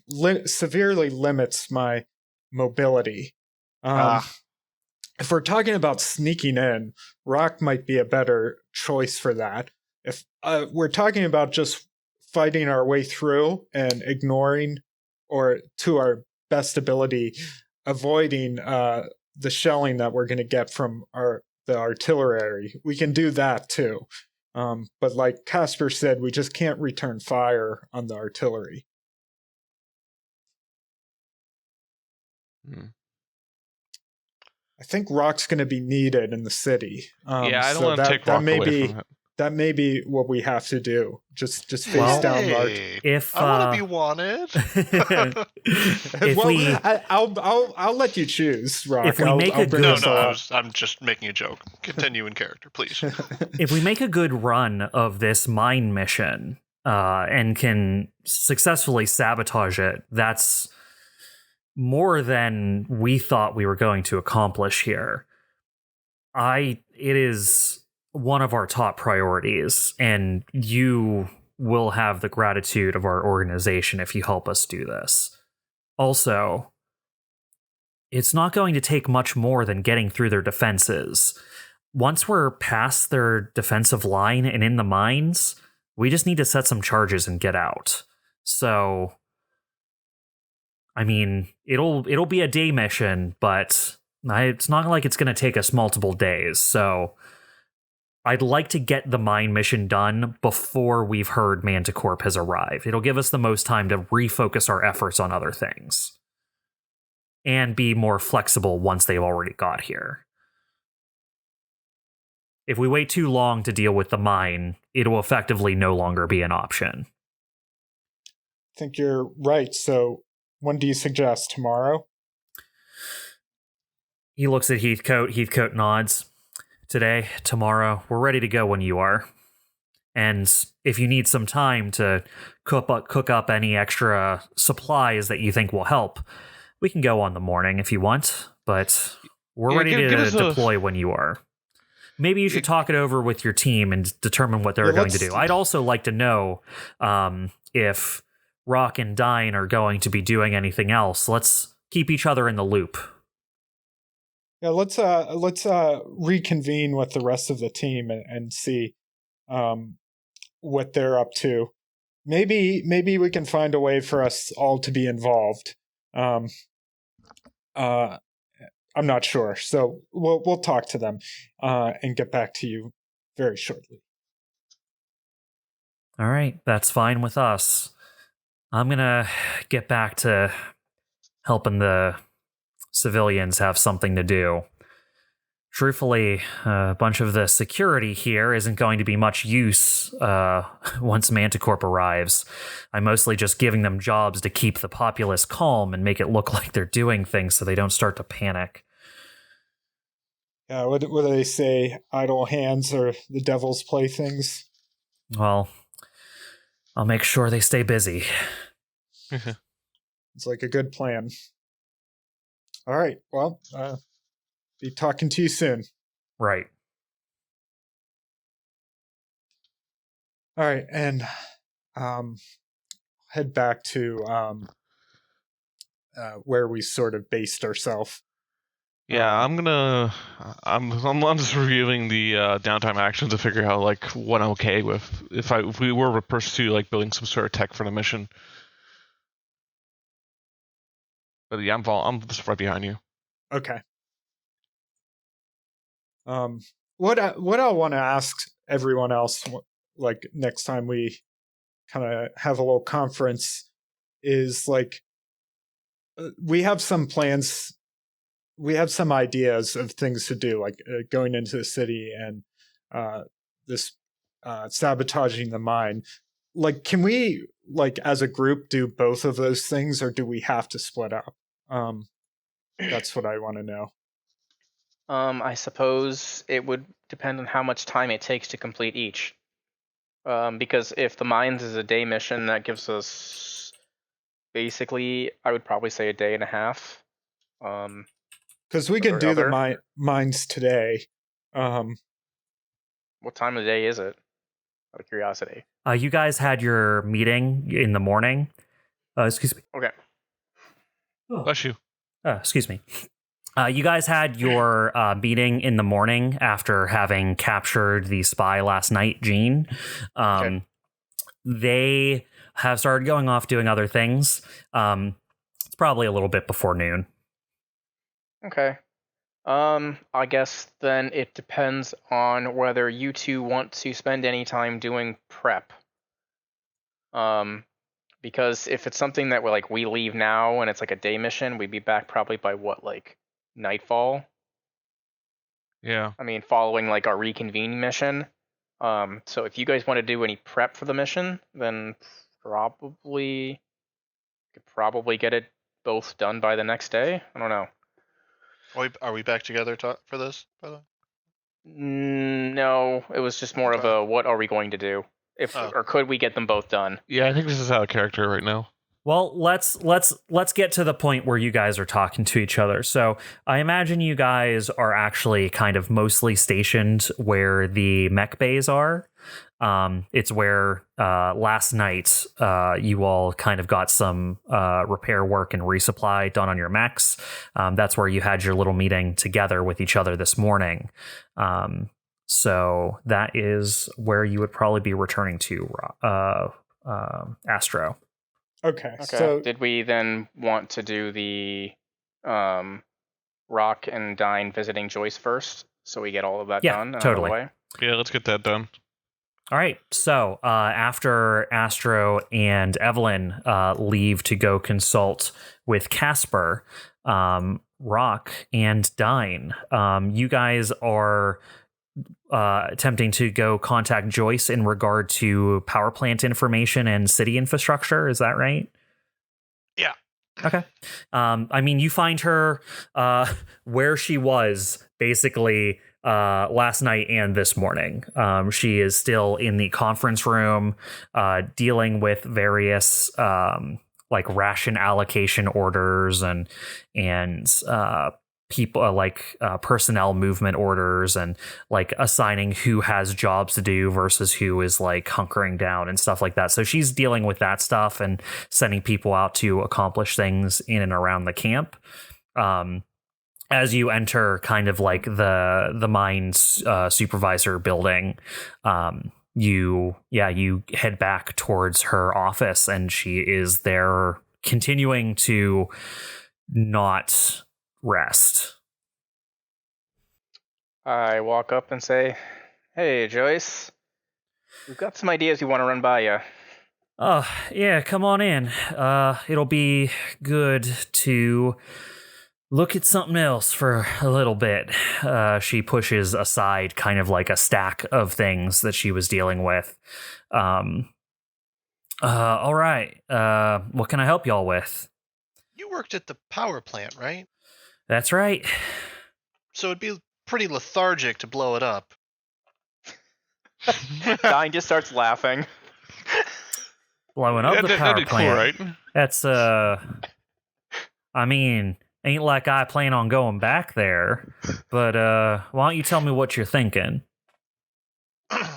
severely limits my mobility. If we're talking about sneaking in, rock might be a better choice for that. If we're talking about just fighting our way through and ignoring, or to our best ability, avoiding the shelling that we're going to get from the artillery, we can do that too. But like Casper said, we just can't return fire on the artillery. I think rock's going to be needed in the city. I don't want to take rock away from it. That may be what we have to do. Just face down Mark. If I want to be wanted. I'll let you choose, Rock. If we make a good I'm just making a joke. Continue in character, please. If we make a good run of this mine mission and can successfully sabotage it, that's more than we thought we were going to accomplish here. It is one of our top priorities, and you will have the gratitude of our organization if you help us do this. Also, it's not going to take much more than getting through their defenses. Once we're past their defensive line and in the mines, we just need to set some charges and get out. So, I mean, it'll be a day mission, but it's not like it's going to take us multiple days, so I'd like to get the mine mission done before we've heard MantiCorp has arrived. It'll give us the most time to refocus our efforts on other things and be more flexible once they've already got here. If we wait too long to deal with the mine, it'll effectively no longer be an option. I think you're right. So when do you suggest? Tomorrow? He looks at Heathcote. Heathcote nods. Today, tomorrow, we're ready to go when you are. And if you need some time to cook up any extra supplies that you think will help, we can go on the morning if you want, but we're ready to deploy when you are. Maybe you should talk it over with your team and determine what they're going to do. I'd also like to know if Rock and Dyne are going to be doing anything else. Let's keep each other in the loop. Yeah, let's reconvene with the rest of the team and see what they're up to. Maybe we can find a way for us all to be involved. I'm not sure, so we'll talk to them and get back to you very shortly. All right, that's fine with us. I'm gonna get back to helping the civilians have something to do. Truthfully, a bunch of the security here isn't going to be much use once MantiCorp arrives. I'm mostly just giving them jobs to keep the populace calm and make it look like they're doing things so they don't start to panic. What do they say? Idle hands are the devil's playthings? Well, I'll make sure they stay busy. It's like a good plan. All right. Well, be talking to you soon. Right. All right, and head back to where we sort of based ourselves. Yeah, I'm just reviewing the downtime actions to figure out like what I'm okay with if we were to pursue like building some sort of tech for the mission. But yeah, I'm just right behind you. Okay. What I want to ask everyone else, like next time we kind of have a little conference, is like we have some plans. We have some ideas of things to do, like going into the city and this sabotaging the mine. Like, can we, like, as a group, do both of those things, or do we have to split up? That's what I want to know. I suppose it would depend on how much time it takes to complete each. Because if the mines is a day mission, that gives us basically, I would probably say a day and a half. Because we can do the mines today. What time of the day is it? Out of curiosity. You guys had your meeting in the morning. Excuse me. Okay. Bless you. Excuse me. You guys had your meeting in the morning after having captured the spy last night, Jean. Okay. They have started going off doing other things. It's probably a little bit before noon. Okay. I guess then it depends on whether you two want to spend any time doing prep. Because if it's something that we leave now and it's like a day mission, we'd be back probably by nightfall. Yeah. I mean, following our reconvene mission. So if you guys want to do any prep for the mission, then probably get it both done by the next day. I don't know. Are we back together for this, by the way? No, it was just more of a what are we going to do? Or could we get them both done? Yeah, I think this is out of character right now. Well, let's get to the point where you guys are talking to each other. So I imagine you guys are actually kind of mostly stationed where the mech bays are. It's where last night you all kind of got some repair work and resupply done on your mechs. That's where you had your little meeting together with each other this morning. So that is where you would probably be returning to, Astro. Okay. So did we then want to do the Rock and Dyne visiting Joyce first, so we get all of that done? Totally. Out of the way? Yeah, let's get that done. All right. So after Astro and Evelene leave to go consult with Casper, Rock and Dyne, you guys are attempting to go contact Joyce in regard to power plant information and city infrastructure. Is that right? Yeah. Okay. I mean, you find her where she was basically last night and this morning. She is still in the conference room dealing with various ration allocation orders and people personnel movement orders and assigning who has jobs to do versus who is hunkering down and stuff like that. So she's dealing with that stuff and sending people out to accomplish things in and around the camp. As you enter kind of the mines supervisor building, you head back towards her office, and she is there continuing to not rest. I walk up and say, "Hey, Joyce, we've got some ideas we want to run by you." Oh, yeah, come on in. It'll be good to look at something else for a little bit. She pushes aside kind of a stack of things that she was dealing with. All right. What can I help y'all with? You worked at the power plant, right? That's right. So it'd be pretty lethargic to blow it up. Dyne just starts laughing. Blowing up the power that'd be plant. cool, right? That's I mean, Ain't like I plan on going back there. But why don't you tell me what you're thinking?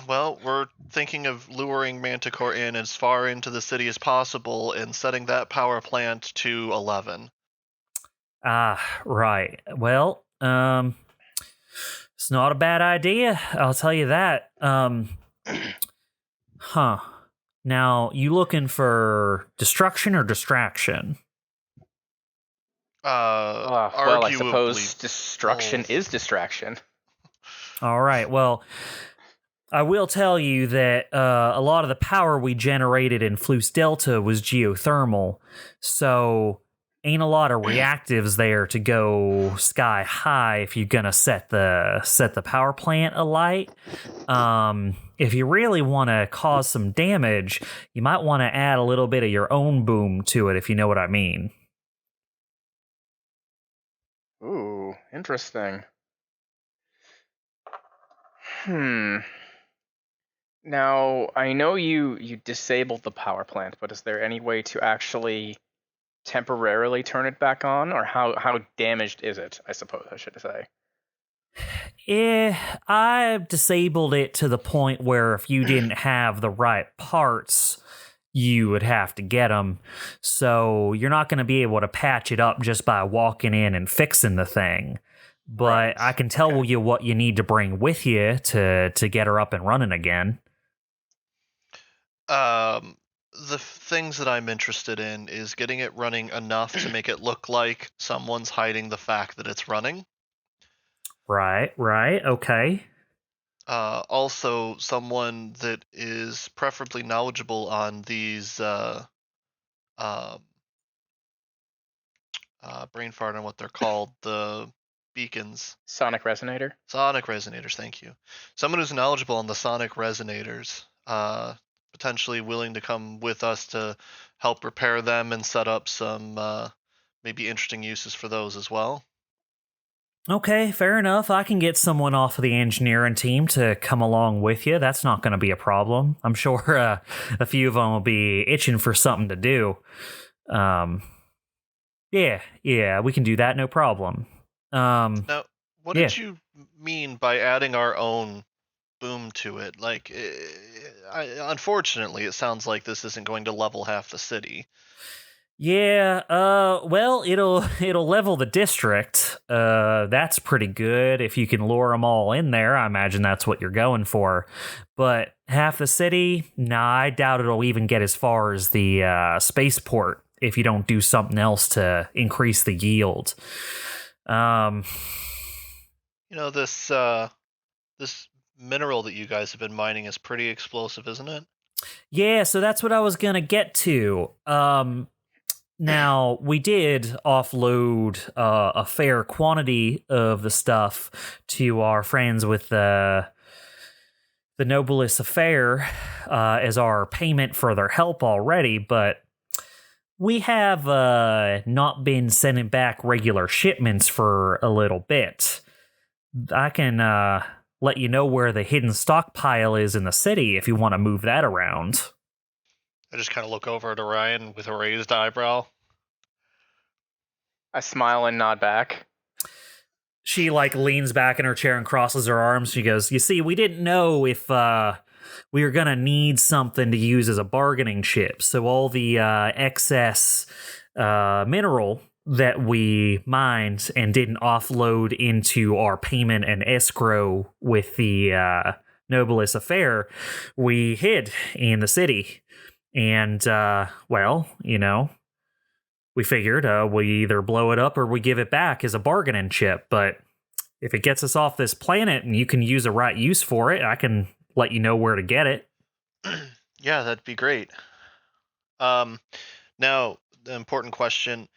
Well, we're thinking of luring MantiCorp in as far into the city as possible and setting that power plant to 11. Ah, right. Well, it's not a bad idea, I'll tell you that. Now, you looking for destruction or distraction? Well, I suppose destruction is distraction. All right, well, I will tell you that a lot of the power we generated in Flus Delta was geothermal, so ain't a lot of reactives there to go sky high if you're gonna set the power plant alight. If you really want to cause some damage, you might want to add a little bit of your own boom to it, if you know what I mean. Ooh, interesting. Now, I know you disabled the power plant, but is there any way to actually temporarily turn it back on, or how damaged is it, I suppose I should say? I've disabled it to the point where if you didn't have the right parts, you would have to get them. So you're not going to be able to patch it up just by walking in and fixing the thing. But right. I can tell you what you need to bring with you to get her up and running again. The things that I'm interested in is getting it running enough to make it look like someone's hiding the fact that it's running. Right, okay. Also, someone that is preferably knowledgeable on these brain fart on what they're called, the beacons. Sonic resonators, thank you. Someone who's knowledgeable on the sonic resonators, potentially willing to come with us to help repair them and set up some maybe interesting uses for those as well. Okay, fair enough. I can get someone off of the engineering team to come along with you. That's not going to be a problem. I'm sure a few of them will be itching for something to do. Yeah, we can do that, no problem. Now, what did you mean by adding our own boom to it? Like, unfortunately, it sounds like this isn't going to level half the city. Yeah, well, it'll level the district. That's pretty good. If you can lure them all in there, I imagine that's what you're going for. But half the city, nah, I doubt it'll even get as far as the spaceport if you don't do something else to increase the yield. This mineral that you guys have been mining is pretty explosive, isn't it? Yeah, so that's what I was gonna get to. Now, we did offload a fair quantity of the stuff to our friends with the Noblesse Affaire as our payment for their help already, but we have not been sending back regular shipments for a little bit. I can let you know where the hidden stockpile is in the city if you want to move that around. I just kind of look over at Orion with a raised eyebrow. I smile and nod back. She leans back in her chair and crosses her arms. She goes, "You see, we didn't know if we were going to need something to use as a bargaining chip. So all the excess mineral that we mined and didn't offload into our payment and escrow with the Noblesse Affaire, we hid in the city. And, we figured we either blow it up or we give it back as a bargaining chip. But if it gets us off this planet and you can use a right use for it, I can let you know where to get it." Yeah, that'd be great. Now, the important question,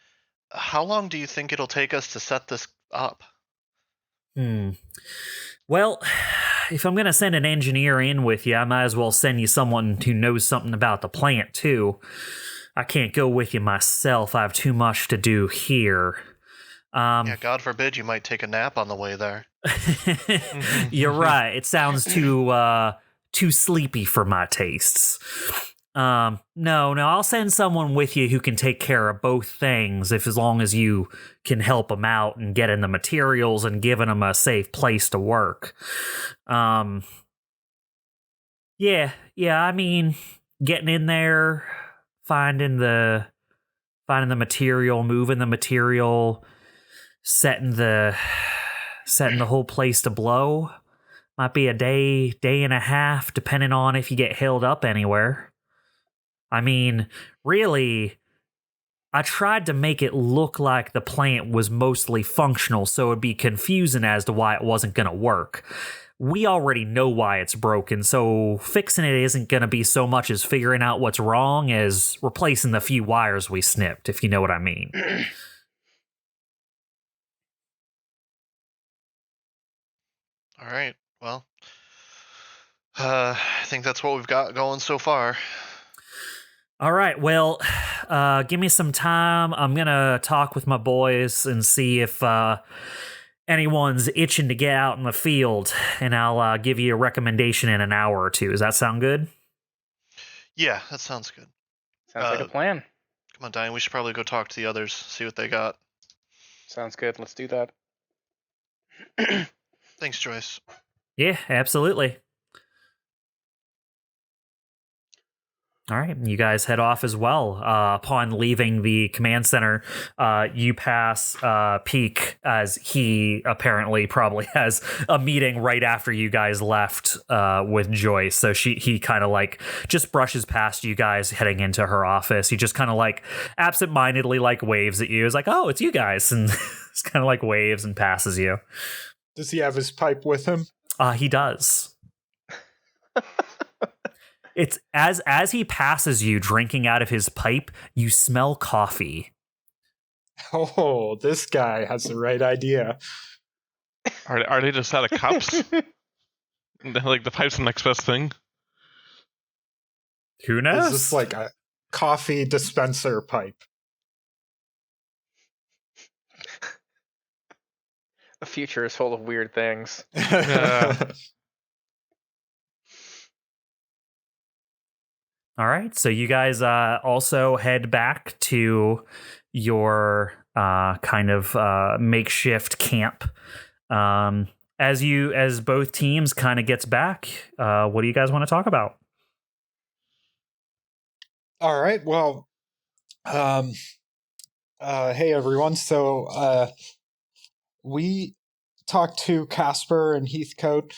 how long do you think it'll take us to set this up? Well, if I'm going to send an engineer in with you, I might as well send you someone who knows something about the plant, too. I can't go with you myself. I have too much to do here. Yeah, God forbid you might take a nap on the way there. You're right. It sounds too sleepy for my tastes. No, I'll send someone with you who can take care of both things as long as you can help them out and getting the materials and giving them a safe place to work. Yeah, I mean, getting in there, finding the material, moving the material, setting the whole place to blow. Might be a day and a half, depending on if you get held up anywhere. I mean, really, I tried to make it look like the plant was mostly functional, so it'd be confusing as to why it wasn't going to work. We already know why it's broken, so fixing it isn't going to be so much as figuring out what's wrong as replacing the few wires we snipped, if you know what I mean. All right, well, I think that's what we've got going so far. All right, well, give me some time. I'm going to talk with my boys and see if anyone's itching to get out in the field, and I'll give you a recommendation in an hour or two. Does that sound good? Yeah, that sounds good. Sounds like a plan. Come on, Dyne, we should probably go talk to the others, see what they got. Sounds good. Let's do that. Thanks, Joyce. Yeah, absolutely. All right, you guys head off as well. Upon leaving the command center, you pass Peak as he apparently probably has a meeting right after you guys left with Joyce. So he kind of like just brushes past you guys heading into her office. He just kind of like absentmindedly like waves at you. It's like, oh, it's you guys, and it's kind of like waves and passes you. Does he have his pipe with him? He does. It's as he passes you drinking out of his pipe, you smell coffee. Oh, this guy has the right idea. Are they just out of cups? Like the pipe's the next best thing? Who knows? Is this like a coffee dispenser pipe? The future is full of weird things. All right, so you guys also head back to your kind of makeshift camp. As both teams kind of gets back, what do you guys want to talk about? All right, well, hey everyone. So we talked to Casper and Heathcote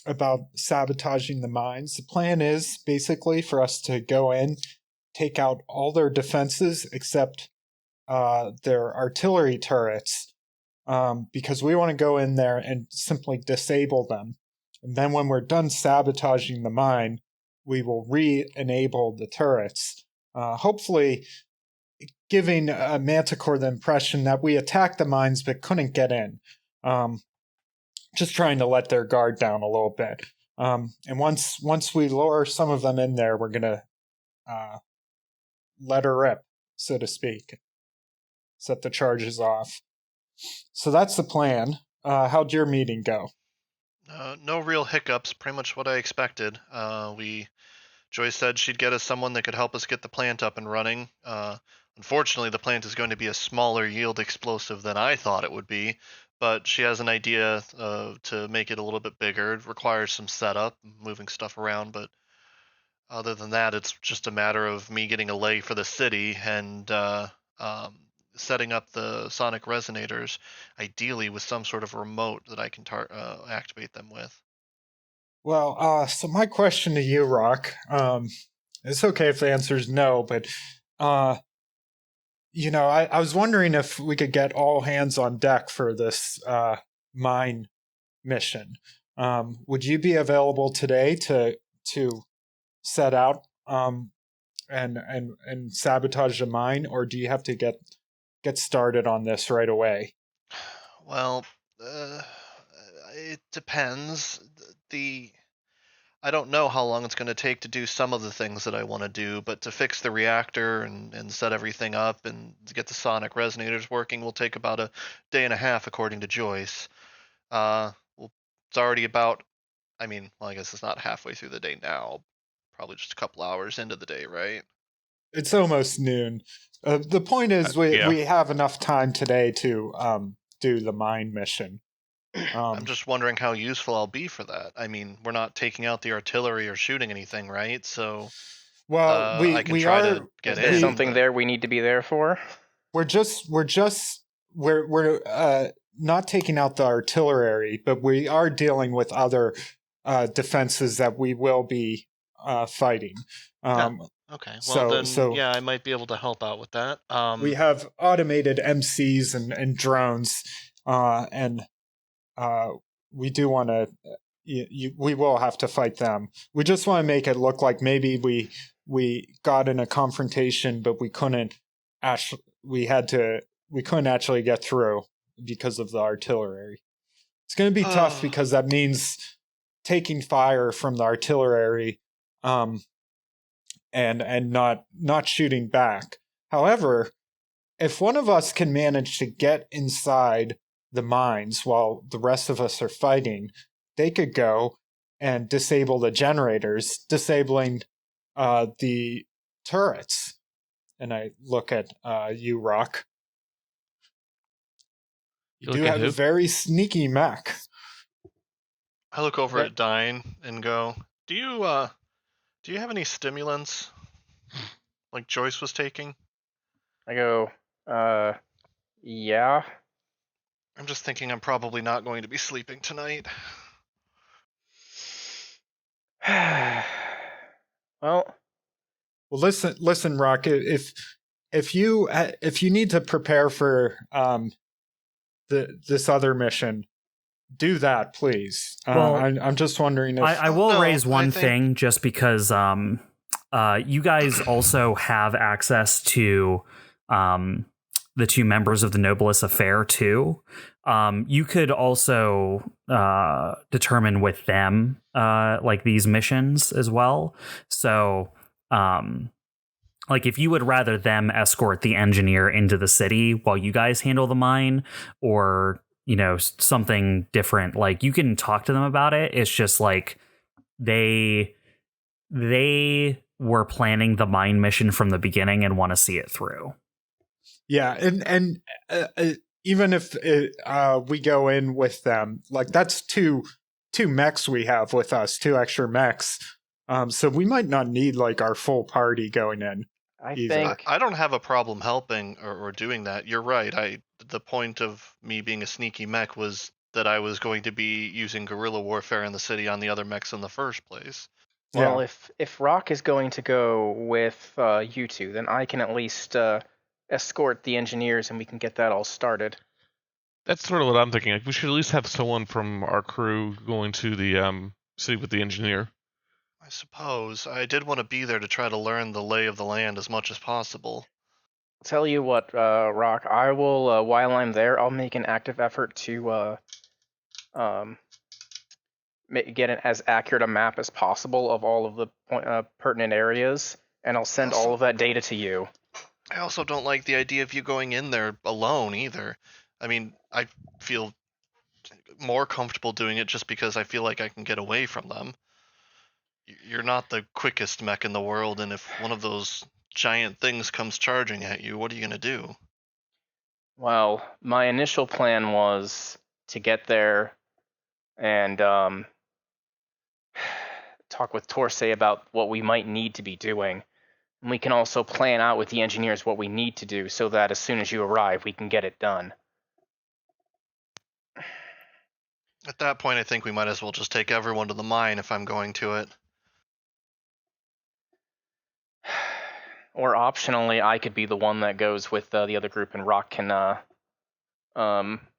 about sabotaging the mines. The plan is basically for us to go in, take out all their defenses except their artillery turrets, because we want to go in there and simply disable them. And then when we're done sabotaging the mine, we will re-enable the turrets, hopefully giving MantiCorp the impression that we attacked the mines but couldn't get in. Just trying to let their guard down a little bit. And once we lure some of them in there, we're going to let her rip, so to speak. Set the charges off. So that's the plan. How'd your meeting go? No real hiccups, pretty much what I expected. Joyce said she'd get us someone that could help us get the plant up and running. Unfortunately, the plant is going to be a smaller yield explosive than I thought it would be, but she has an idea to make it a little bit bigger. It requires some setup, moving stuff around, but other than that, it's just a matter of me getting a lay for the city and setting up the sonic resonators, ideally with some sort of remote that I can activate them with. Well, so my question to you, Rock, it's okay if the answer is no, but I was wondering if we could get all hands on deck for this mine mission. Would you be available today to set out and sabotage the mine, or do you have to get started on this right away? Well, it depends. I don't know how long it's going to take to do some of the things that I want to do, but to fix the reactor and set everything up and to get the sonic resonators working will take about a day and a half, according to Joyce. It's already about, I guess it's not halfway through the day now, probably just a couple hours into the day, right? It's almost noon. The point is, we have enough time today to do the mine mission. I'm just wondering how useful I'll be for that. I mean, we're not taking out the artillery or shooting anything, right? So, I can try to get in. Is there something there we need to be there for? We're not taking out the artillery, but we are dealing with other defenses that we will be fighting. Okay. Well, then, I might be able to help out with that. We have automated MCs and drones, and we do want to. We will have to fight them. We just want to make it look like maybe we got in a confrontation, but we couldn't actually. We couldn't actually get through because of the artillery. It's going to be tough because that means taking fire from the artillery. And not shooting back. However, if one of us can manage to get inside the mines while the rest of us are fighting, they could go and disable the generators, disabling the turrets. And I look at you, Rock. You do have a very sneaky mech. I look over at Dyne and go, Do you have any stimulants? Like Joyce was taking? I go, yeah. I'm just thinking I'm probably not going to be sleeping tonight. Well, listen, Rock. If you need to prepare for this other mission, do that, please. Well, I'm just wondering if I will raise one thing, just because you guys also have access to the two members of the Noblesse Affaire too. You could also determine with them like these missions as well. So like if you would rather them escort the engineer into the city while you guys handle the mine, or something different, like you can talk to them about it. It's just like they were planning the mine mission from the beginning and want to see it through. Yeah, and even if we go in with them, like that's two mechs we have with us, 2 extra mechs. So we might not need like our full party going in. I don't have a problem helping or doing that. You're right. The point of me being a sneaky mech was that I was going to be using guerrilla warfare in the city on the other mechs in the first place. Well, if Rock is going to go with you two, then I can at least escort the engineers and we can get that all started. That's sort of what I'm thinking. Like, we should at least have someone from our crew going to the city with the engineer. I suppose. I did want to be there to try to learn the lay of the land as much as possible. Tell you what, Rock, I will, while I'm there, I'll make an active effort to get an as accurate a map as possible of all of the pertinent areas, and I'll send all of that data to you. I also don't like the idea of you going in there alone either. I mean, I feel more comfortable doing it just because I feel like I can get away from them. You're not the quickest mech in the world, and if one of those giant things comes charging at you, what are you going to do? Well, my initial plan was to get there and talk with Torsay about what we might need to be doing. And we can also plan out with the engineers what we need to do so that as soon as you arrive, we can get it done. At that point, I think we might as well just take everyone to the mine if I'm going to it. Or optionally, I could be the one that goes with the other group, and Rock can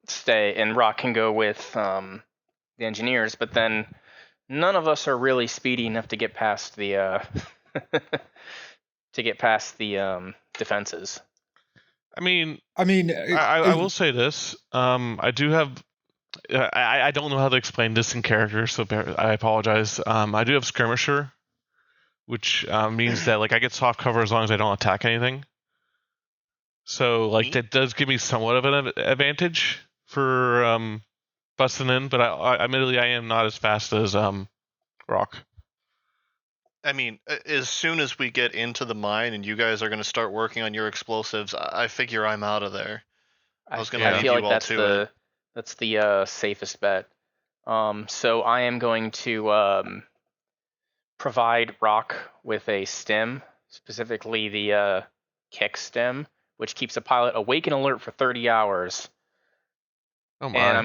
stay, and Rock can go with the engineers. But then none of us are really speedy enough to get past the defenses. I will say this. I do have. I don't know how to explain this in character, so I apologize. I do have skirmisher, which means that like I get soft cover as long as I don't attack anything. So like that does give me somewhat of an advantage for busting in, but I admittedly I am not as fast as Rock. I mean, as soon as we get into the mine and you guys are going to start working on your explosives, I figure I'm out of there. I was going to leave you all to it. That's the safest bet. So I am going to provide Rock with a stim, specifically the kick stim, which keeps a pilot awake and alert for 30 hours. Oh my. And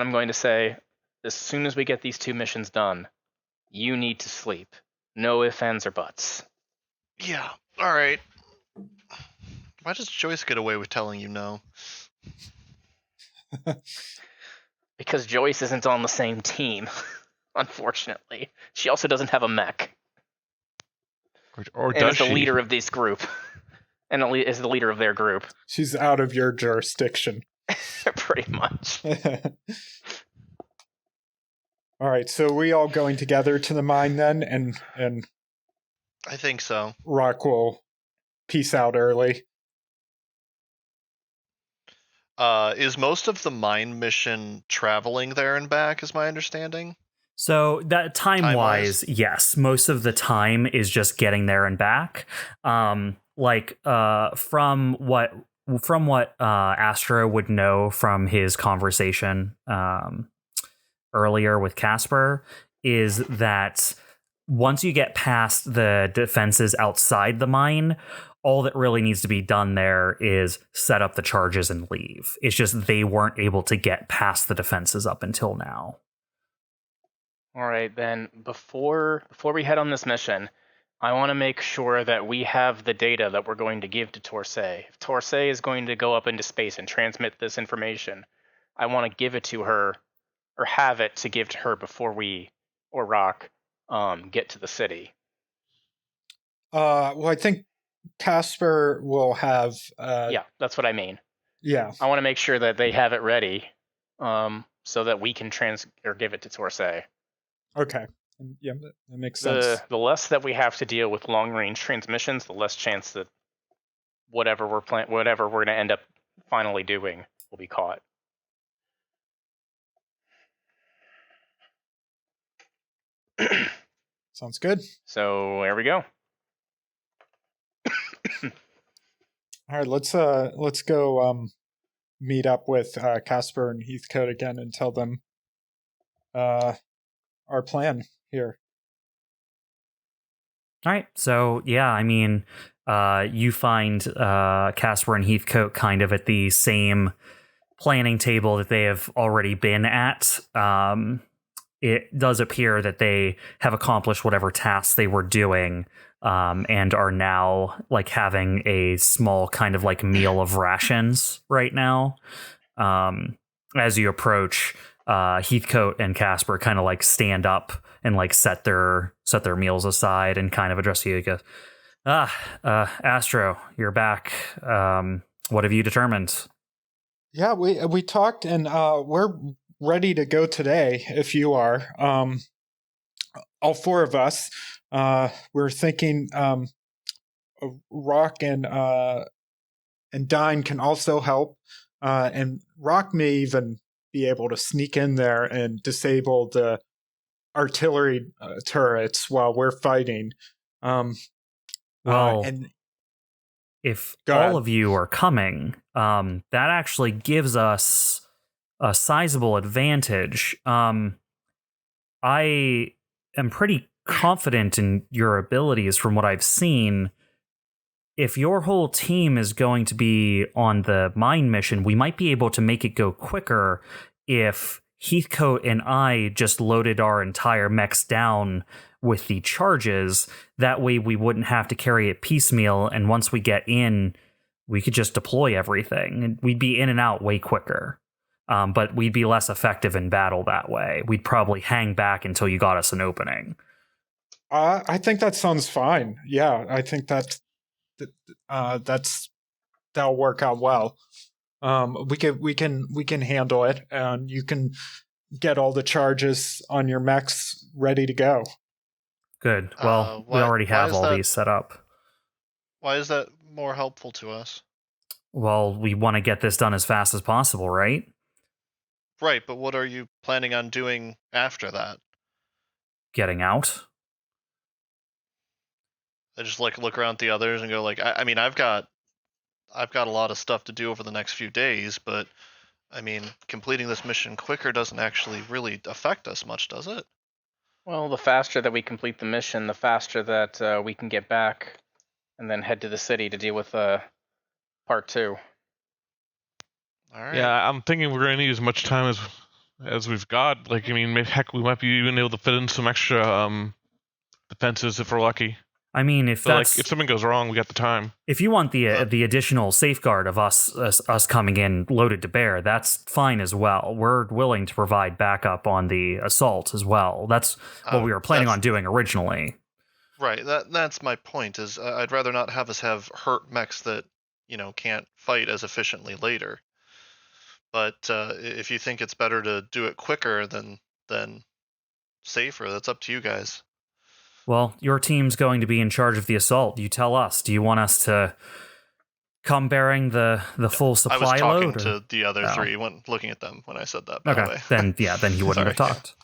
I'm going to say, as soon as we get these 2 missions done, you need to sleep. No ifs, ands, or buts. Yeah, alright. Why does Joyce get away with telling you no? Because Joyce isn't on the same team, unfortunately. She also doesn't have a mech. Or and does is the she? leader of this group. And is the leader of their group. She's out of your jurisdiction. Pretty much. All right, so we all going together to the mine then, and I think so. Rock will peace out early. Is most of the mine mission traveling there and back, is my understanding? So that time-wise, yes, most of the time is just getting there and back. From what Astro would know from his conversation earlier with Casper, is that once you get past the defenses outside the mine, all that really needs to be done there is set up the charges and leave. It's just they weren't able to get past the defenses up until now. All right, then before we head on this mission, I want to make sure that we have the data that we're going to give to Torsay. If Torsay is going to go up into space and transmit this information, I want to give it to her, or have it to give to her before we, or Rock, get to the city. Well, I think Casper will have... Yeah, that's what I mean. Yeah. I want to make sure that they have it ready, so that we can give it to Torsay. Okay. Yeah, that makes sense. The less that we have to deal with long-range transmissions, the less chance that whatever we're going to end up finally doing will be caught. Sounds good. So there we go. All right, let's go meet up with Casper and Heathcote again and tell them our plan here. All right, so yeah, I mean, you find Casper and Heathcote kind of at the same planning table that they have already been at. It does appear that they have accomplished whatever tasks they were doing, and are now like having a small kind of like meal of rations right now. As you approach, Heathcote and Casper kind of like stand up and like set their meals aside and kind of address you. Go, Astro, you're back. What have you determined? Yeah, we talked, and we're ready to go today. If you are, all 4 of us, we're thinking Rock and Dyne can also help, and Rock may even be able to sneak in there and disable the artillery turrets while we're fighting. And if all of you are coming, that actually gives us a sizable advantage. I am pretty confident in your abilities from what I've seen. If your whole team is going to be on the mine mission, we might be able to make it go quicker if Heathcote and I just loaded our entire mechs down with the charges. That way we wouldn't have to carry it piecemeal, and once we get in, we could just deploy everything, and we'd be in and out way quicker. But we'd be less effective in battle that way. We'd probably hang back until you got us an opening. I think that sounds fine. Yeah, I think that'll work out well. We can handle it, and you can get all the charges on your mechs ready to go. Good. Well, we already have all these set up. Why is that more helpful to us? Well, we want to get this done as fast as possible, right? Right, but what are you planning on doing after that? Getting out. I just like look around at the others and go like, I mean, I've got a lot of stuff to do over the next few days, but I mean, completing this mission quicker doesn't actually really affect us much, does it? Well, the faster that we complete the mission, the faster that we can get back and then head to the city to deal with part 2. All right. Yeah, I'm thinking we're going to need as much time as we've got. Like, I mean, heck, we might be even able to fit in some extra defenses if we're lucky. I mean, if something goes wrong, we got the time. If you want the additional safeguard of us coming in loaded to bear, that's fine as well. We're willing to provide backup on the assault as well. That's what we were planning on doing originally. Right. That's my point. Is I'd rather not have us have hurt mechs that can't fight as efficiently later. But if you think it's better to do it quicker than safer, that's up to you guys. Well, your team's going to be in charge of the assault. You tell us. Do you want us to come bearing the full supply load? I was talking to the other three when looking at them when I said that, by the way. Then he wouldn't have talked.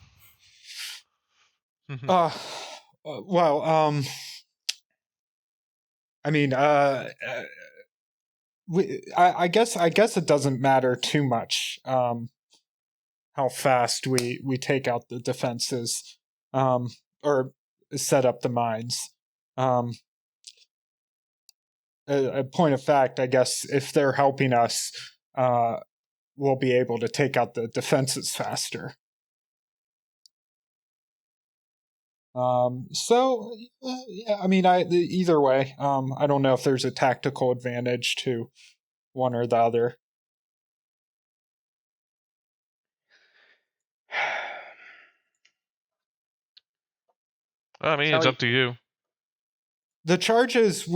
Well, I mean, I guess it doesn't matter too much how fast we take out the defenses, or set up the mines. A point of fact, I guess, if they're helping us, we'll be able to take out the defenses faster. Yeah, I mean, either way, I don't know if there's a tactical advantage to one or the other. I mean, it's up to you. The charges,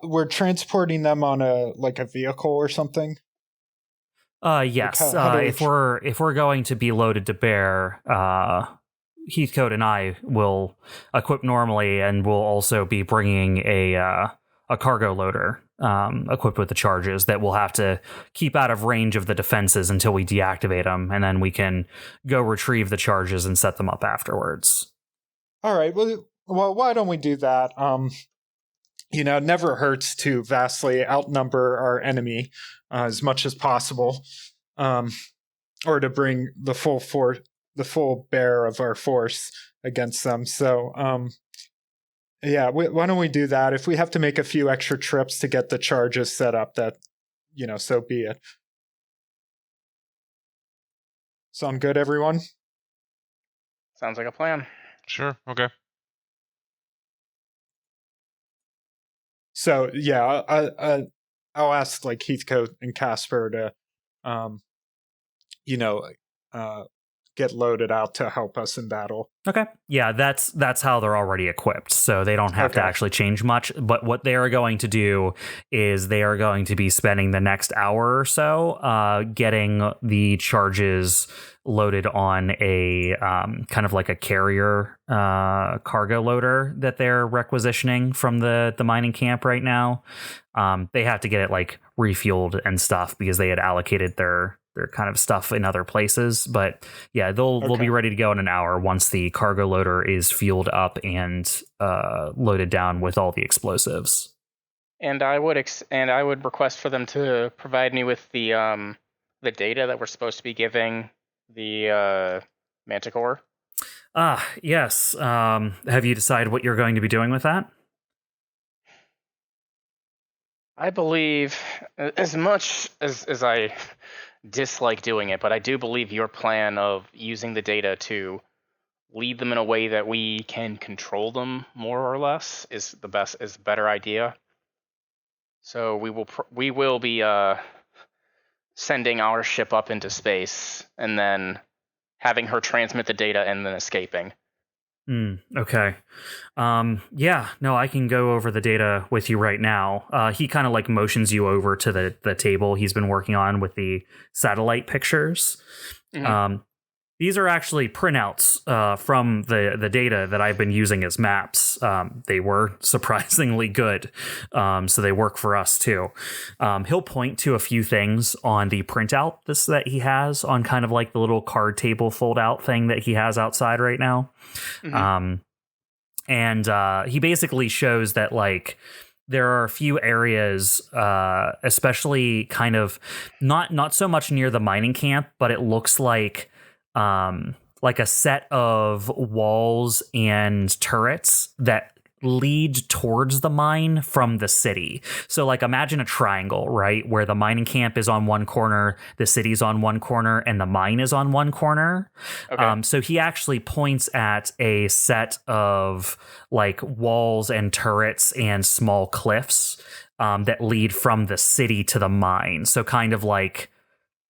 we're transporting them on a vehicle or something? Yes. If we're going to be loaded to bear, Heathcote and I will equip normally, and we'll also be bringing a cargo loader equipped with the charges that we'll have to keep out of range of the defenses until we deactivate them, and then we can go retrieve the charges and set them up afterwards. All right. Well, why don't we do that? It never hurts to vastly outnumber our enemy as much as possible, or to bring the full bear of our force against them. So, yeah, why don't we do that? If we have to make a few extra trips to get the charges set up, that, so be it. Sound good, everyone? Sounds like a plan. Sure. Okay. So yeah, I'll ask Heathcote and Casper to, get loaded out to help us in battle. Okay. Yeah, that's how they're already equipped, so they don't have to actually change much. But what they are going to do is they are going to be spending the next hour or so getting the charges loaded on a kind of like a carrier cargo loader that they're requisitioning from the mining camp right now. They have to get it refueled and stuff because they had allocated their kind of stuff in other places. But yeah, they'll be ready to go in an hour once the cargo loader is fueled up and loaded down with all the explosives. And I would request for them to provide me with the data that we're supposed to be giving the MantiCorp. Yes. Have you decided what you're going to be doing with that? I believe, as much as I dislike doing it, but I do believe your plan of using the data to lead them in a way that we can control them more or less is a better idea. So we will be sending our ship up into space and then having her transmit the data and then escaping. Okay. Yeah, no, I can go over the data with you right now. He kind of motions you over to the table he's been working on with the satellite pictures. Mm-hmm. These are actually printouts from the data that I've been using as maps. They were surprisingly good, so they work for us too. He'll point to a few things on the printout that he has on kind of the little card table fold out thing that he has outside right now. Mm-hmm. And he basically shows that, like, there are a few areas, especially kind of not so much near the mining camp, but it looks like a set of walls and turrets that lead towards the mine from the city. So, like, imagine a triangle, right, where the mining camp is on one corner, the city's on one corner, and the mine is on one corner. Okay. So he actually points at a set of, like, walls and turrets and small cliffs that lead from the city to the mine. So kind of like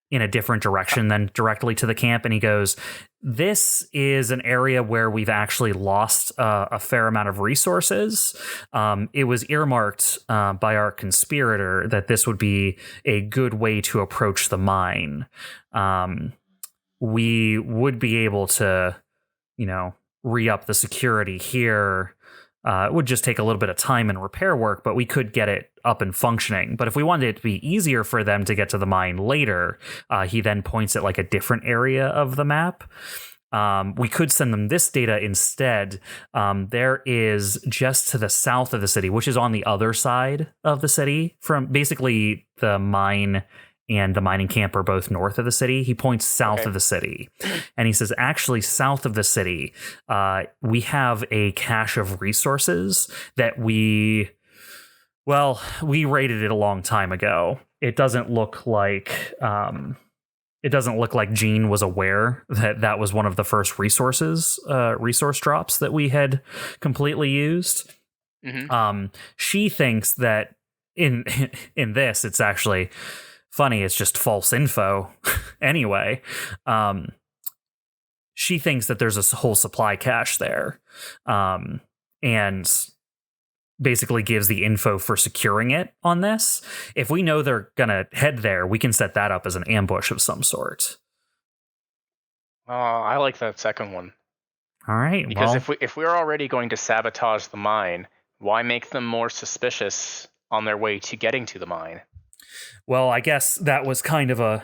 in a different direction than directly to the camp. And he goes, this is an area where we've actually lost a fair amount of resources. It was earmarked by our conspirator that this would be a good way to approach the mine. We would be able to, re-up the security here. It would just take a little bit of time and repair work, but we could get it up and functioning. But if we wanted it to be easier for them to get to the mine later, he then points at like a different area of the map. We could send them this data instead. There is just to the south of the city, which is on the other side of the city, from basically the mine and the mining camp are both north of the city. He points south of the city, and he says, actually, south of the city, we have a cache of resources that we raided it a long time ago. It doesn't look like Jean was aware that that was one of the first resource drops that we had completely used. Mm-hmm. She thinks that in this, it's actually funny, it's just false info anyway. She thinks that there's a whole supply cache there, and basically gives the info for securing it on this. If we know they're gonna head there, we can set that up as an ambush of some sort. I like that second one. All right, because if we're already going to sabotage the mine, why make them more suspicious on their way to getting to the mine? Well, I guess that was kind of a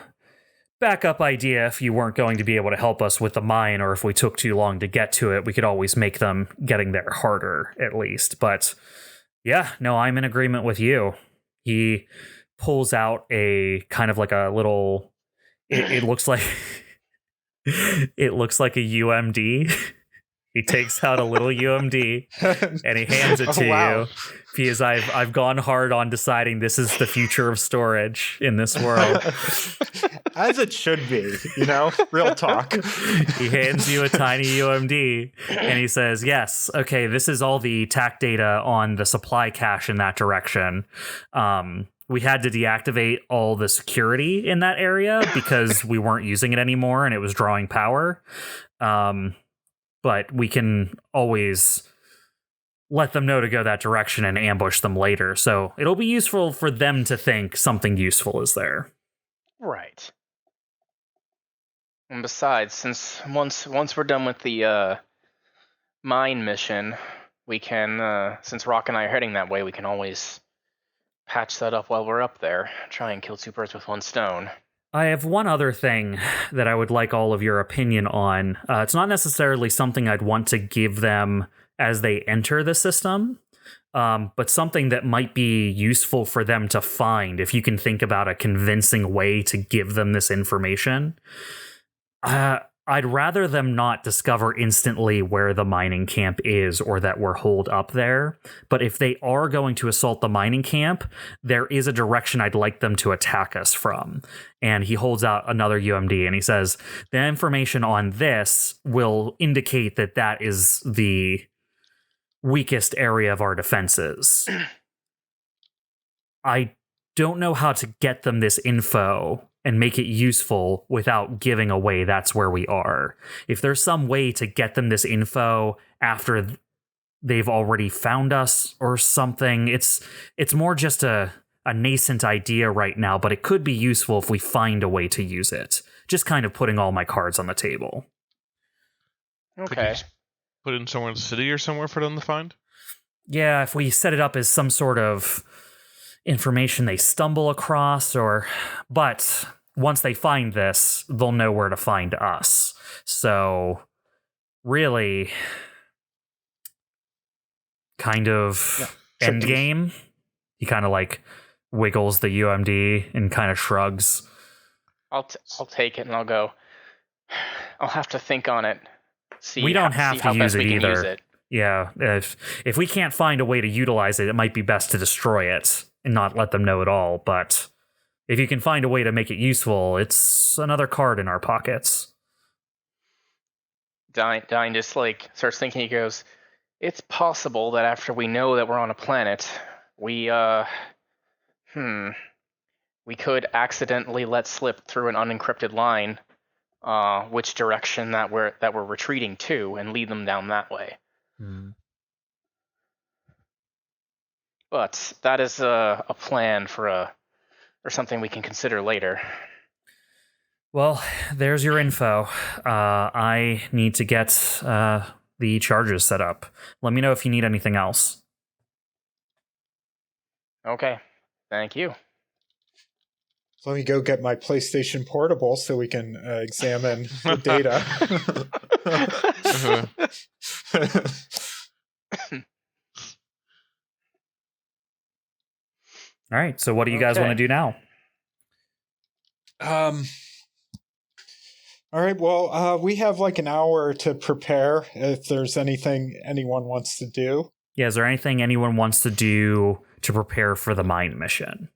backup idea. If you weren't going to be able to help us with the mine, or if we took too long to get to it, we could always make them getting there harder, at least. But yeah, no, I'm in agreement with you. He pulls out a kind of like a little, it looks like it looks like a UMD. He takes out a little UMD and he hands it to you, because I've gone hard on deciding this is the future of storage in this world. As it should be, real talk. He hands you a tiny UMD and he says, yes, okay, this is all the TAC data on the supply cache in that direction. We had to deactivate all the security in that area because we weren't using it anymore and it was drawing power. But we can always let them know to go that direction and ambush them later. So it'll be useful for them to think something useful is there. Right. And besides, since once we're done with the mine mission, we can, since Rock and I are heading that way, we can always patch that up while we're up there. Try and kill two birds with one stone. I have one other thing that I would like all of your opinion on. It's not necessarily something I'd want to give them as they enter the system, but something that might be useful for them to find if you can think about a convincing way to give them this information. I'd rather them not discover instantly where the mining camp is or that we're holed up there. But if they are going to assault the mining camp, there is a direction I'd like them to attack us from. And he holds out another UMD and he says, the information on this will indicate that that is the weakest area of our defenses. I don't know how to get them this info and make it useful without giving away that's where we are. If there's some way to get them this info after they've already found us or something, it's more just a nascent idea right now, but it could be useful if we find a way to use it. Just kind of putting all my cards on the table. Okay. Put it in somewhere in the city or somewhere for them to find? Yeah, if we set it up as some sort of information they stumble across, but once they find this, they'll know where to find us. So really, kind of end game. He kind of like wiggles the UMD and kind of shrugs. I'll take it and I'll go. I'll have to think on it. We don't have to use it either. Yeah, if we can't find a way to utilize it, it might be best to destroy it and not let them know at all. But if you can find a way to make it useful, it's another card in our pockets. Dyne just like starts thinking. He goes, "It's possible that after we know that we're on a planet, we could accidentally let slip through an unencrypted line, which direction that we're retreating to, and lead them down that way." But that is a plan for something we can consider later. Well, there's your info. I need to get the charges set up. Let me know if you need anything else. Okay, thank you. Let me go get my PlayStation Portable so we can examine the data. All right, so what do you guys want to do now? All right, well, we have like an hour to prepare if there's anything anyone wants to do. Yeah, is there anything anyone wants to do to prepare for the mine mission?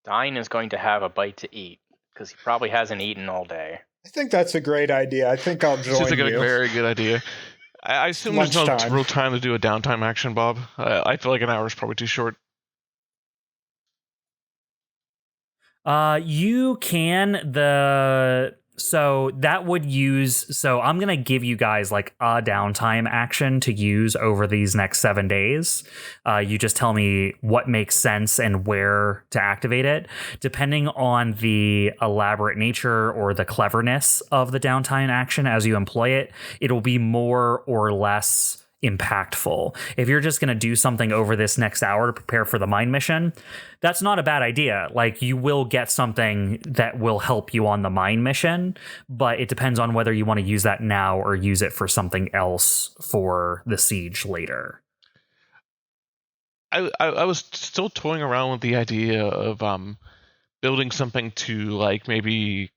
Dyne is going to have a bite to eat, because he probably hasn't eaten all day. I think that's a great idea. I think I'll join you. Seems like a very good idea. I assume there's no real time to do a downtime action, Bob. I feel like an hour is probably too short. You can so that would use. So I'm gonna give you guys like a downtime action to use over these next 7 days. You just tell me what makes sense and where to activate it, depending on the elaborate nature or the cleverness of the downtime action as you employ it. It'll be more or less impactful. If you're just going to do something over this next hour to prepare for the mine mission, that's not a bad idea. Like, you will get something that will help you on the mine mission, but it depends on whether you want to use that now or use it for something else for the siege later. I was still toying around with the idea of building something to like maybe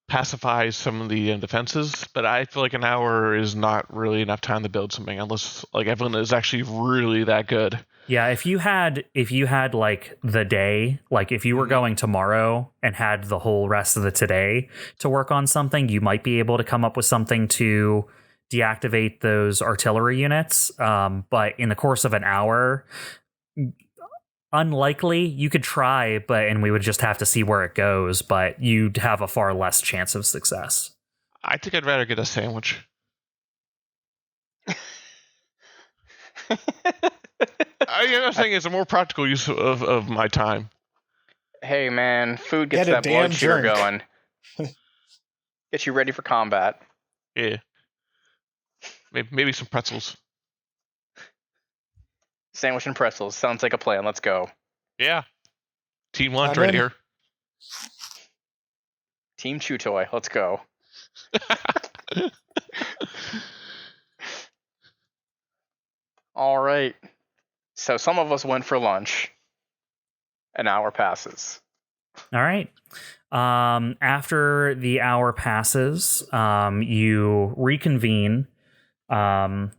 pacify some of the defenses, but I feel like an hour is not really enough time to build something unless like Evelene is actually really that good. Yeah, if you had like the day, like if you were going tomorrow and had the whole rest of the today to work on something, you might be able to come up with something to deactivate those artillery units. But in the course of an hour, unlikely. You could try, and we would just have to see where it goes, but you'd have a far less chance of success. I think I'd rather get a sandwich. I'm saying it's a more practical use of my time. Hey man, food gets that blood sugar going. Get you ready for combat. Yeah. Maybe some pretzels. Sandwich and pretzels. Sounds like a plan. Let's go. Yeah. Team lunch right here. Team Chew Toy. Let's go. All right. So some of us went for lunch. An hour passes. All right. After the hour passes, you reconvene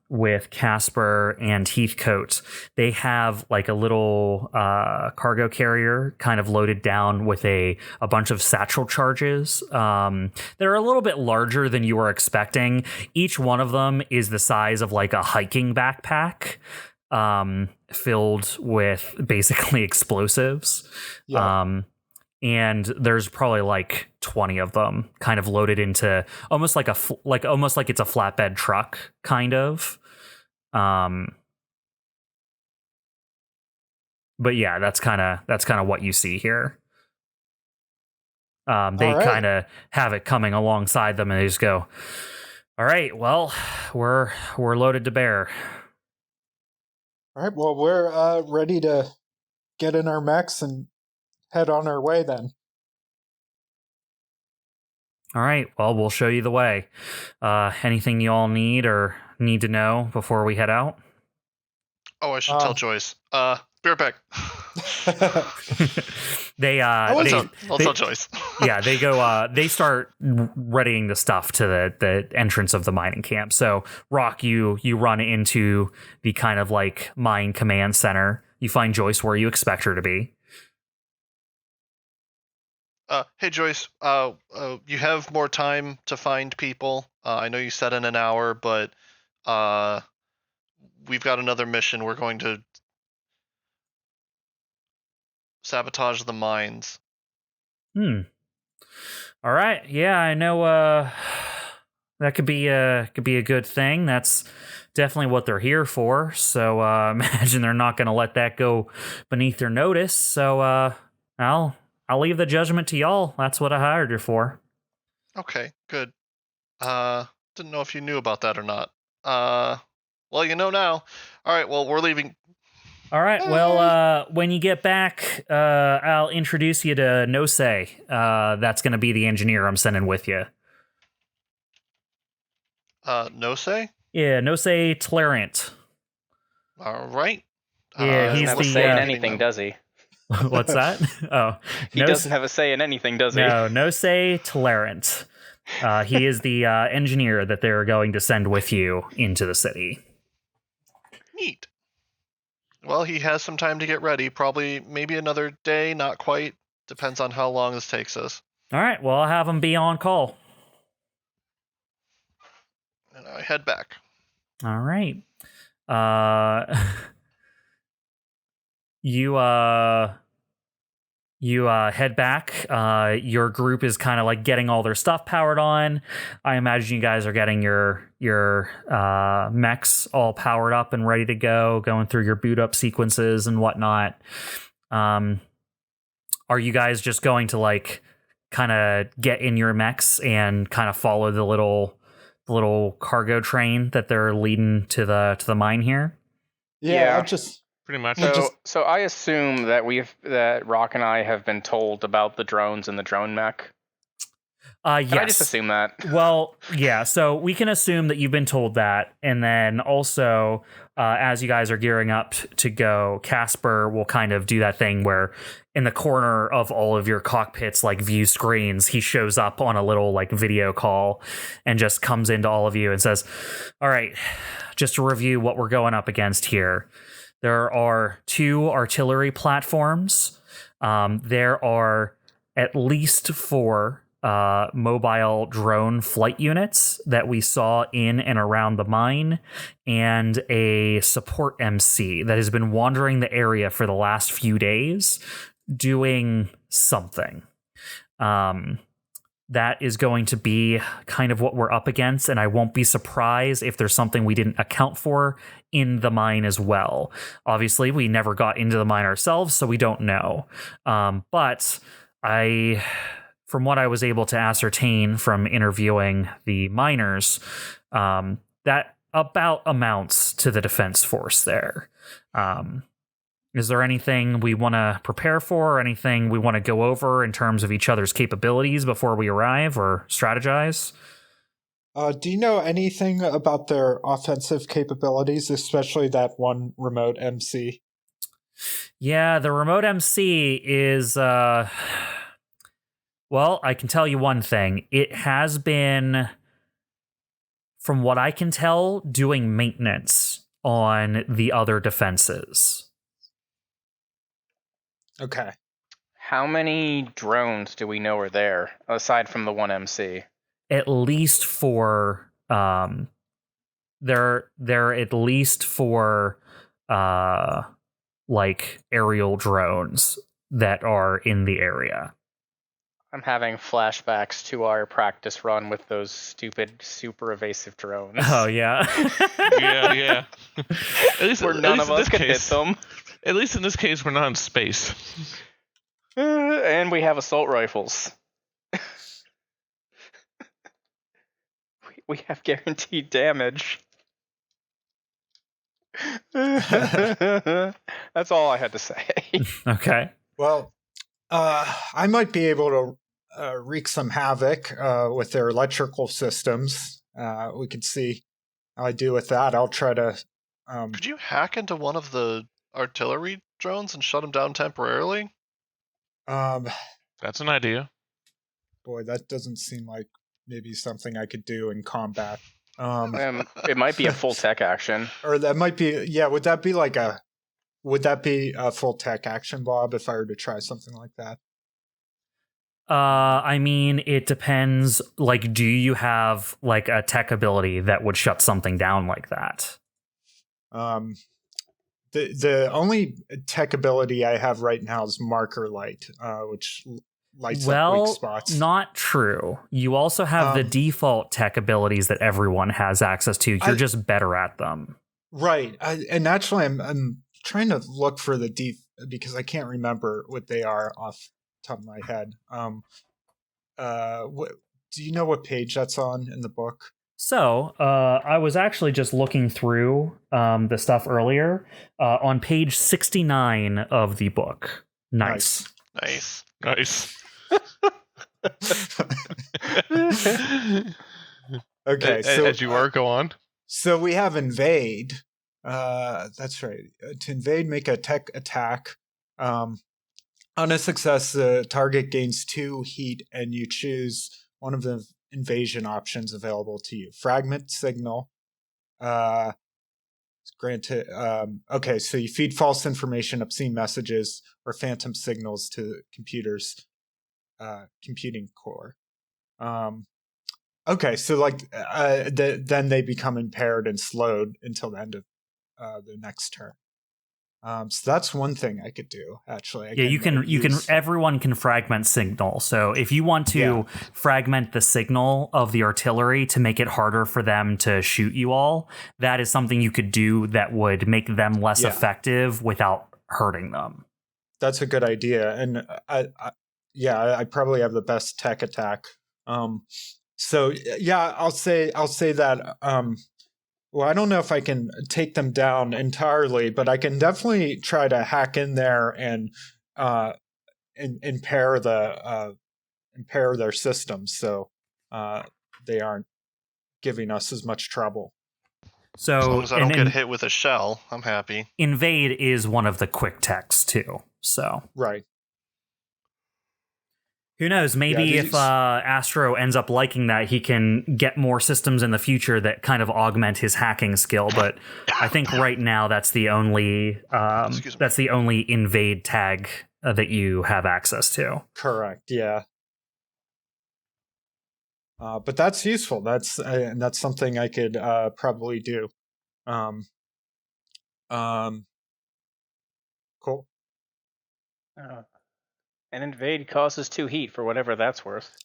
with Casper and Heathcote. They have like a little cargo carrier kind of loaded down with a bunch of satchel charges. They're a little bit larger than you were expecting. Each one of them is the size of like a hiking backpack, filled with basically explosives. Yeah. And there's probably like 20 of them kind of loaded into almost like almost like it's a flatbed truck kind of. But yeah, that's kind of what you see here. They kind of have it coming alongside them and they just go, all right, well, we're loaded to bear. All right, well, we're ready to get in our mechs and head on our way then. All right, well, we'll show you the way. Anything you all need or need to know before we head out? Oh, I should tell Joyce. Be right back. I'll tell Joyce. Yeah, they go. They start readying the stuff to the entrance of the mining camp. So, Rock, you run into the kind of like mine command center. You find Joyce where you expect her to be. Hey Joyce, you have more time to find people. I know you said in an hour, but we've got another mission. We're going to sabotage the mines. All right. Yeah, I know. That could be a good thing. That's definitely what they're here for. So imagine they're not going to let that go beneath their notice. So I'll leave the judgment to y'all. That's what I hired you for. Okay, good. Didn't know if you knew about that or not. Well, you know now. All right, well, we're leaving. All right, well, when you get back, I'll introduce you to Nose. That's going to be the engineer I'm sending with you. Nose? Yeah, Nose Tlerant. All right. Yeah, he's the say in anything, does he? What's that? Oh, he doesn't have a say in anything, does he? No, Nose Tlerant. He is the engineer that they're going to send with you into the city. Neat. Well, he has some time to get ready. Probably, maybe another day, not quite. Depends on how long this takes us. All right, well, I'll have him be on call. And I head back. All right. You head back. Your group is kind of like getting all their stuff powered on. I imagine you guys are getting your mechs all powered up and ready to go, going through your boot up sequences and whatnot. Are you guys just going to like kind of get in your mechs and kind of follow the little cargo train that they're leading to the mine here? Yeah. I'll just pretty much. So I assume that Rock and I have been told about the drones and the drone mech. Yes. Can I just assume that? Well, yeah. So we can assume that you've been told that, and then also, as you guys are gearing up to go, Casper will kind of do that thing where, in the corner of all of your cockpits, like view screens, he shows up on a little like video call, and just comes into all of you and says, "All right, just to review what we're going up against here. There are 2 artillery platforms. There are at least 4." Mobile drone flight units that we saw in and around the mine, and a support MC that has been wandering the area for the last few days doing something. That is going to be kind of what we're up against, and I won't be surprised if there's something we didn't account for in the mine as well. Obviously, we never got into the mine ourselves, so we don't know. But from what I was able to ascertain from interviewing the miners, that about amounts to the defense force there. Is there anything we want to prepare for, or anything we want to go over in terms of each other's capabilities before we arrive or strategize? Do you know anything about their offensive capabilities, especially that one remote MC? Yeah, the remote MC is... Well, I can tell you one thing. It has been, from what I can tell, doing maintenance on the other defenses. Okay. How many drones do we know are there, aside from the one MC? At least 4. They're at least 4, like aerial drones that are in the area. I'm having flashbacks to our practice run with those stupid, super evasive drones. Oh, yeah. yeah. At least where none of us could hit them. At least in this case, we're not in space. And we have assault rifles. we have guaranteed damage. That's all I had to say. Okay. Well, I might be able to wreak some havoc with their electrical systems. We could see I do with that, I'll try to. Could you hack into one of the artillery drones and shut them down temporarily? That's an idea. Boy, that doesn't seem like maybe something I could do in combat. It might be a full tech action. Or that might be, yeah, would that be a full tech action, Bob, if I were to try something like that? I mean, it depends. Like, do you have like a tech ability that would shut something down like that? The only tech ability I have right now is marker light, which lights up weak spots. Not true. You also have the default tech abilities that everyone has access to. You're just better at them. Right. And actually, I'm trying to look for because I can't remember what they are off the top of my head. Do you know what page that's on in the book? So, I was actually just looking through the stuff earlier on page 69 of the book. Nice. Okay, so as you are, go on. So we have invade. That's right. To invade, make a tech attack. On a success, the target gains 2 heat, and you choose one of the invasion options available to you. Fragment signal. Granted. Okay, so you feed false information, obscene messages, or phantom signals to computers. Computing core. Okay, so like then they become impaired and slowed until the end of the next turn. So that's one thing I could do. Actually, everyone can fragment signal. So if you want to fragment the signal of the artillery to make it harder for them to shoot you all, that is something you could do that would make them less effective without hurting them. That's a good idea, and I probably have the best tech attack. So yeah, I'll say that. Well, I don't know if I can take them down entirely, but I can definitely try to hack in there and impair their systems, so they aren't giving us as much trouble. So as long as I don't get hit with a shell, I'm happy. Invade is one of the quick techs too. So right. Who knows? Maybe if Astro ends up liking that, he can get more systems in the future that kind of augment his hacking skill. But I think right now that's the only invade tag that you have access to. Correct. Yeah. But that's useful. That's something I could probably do. Cool. And invade causes 2 heat for whatever that's worth.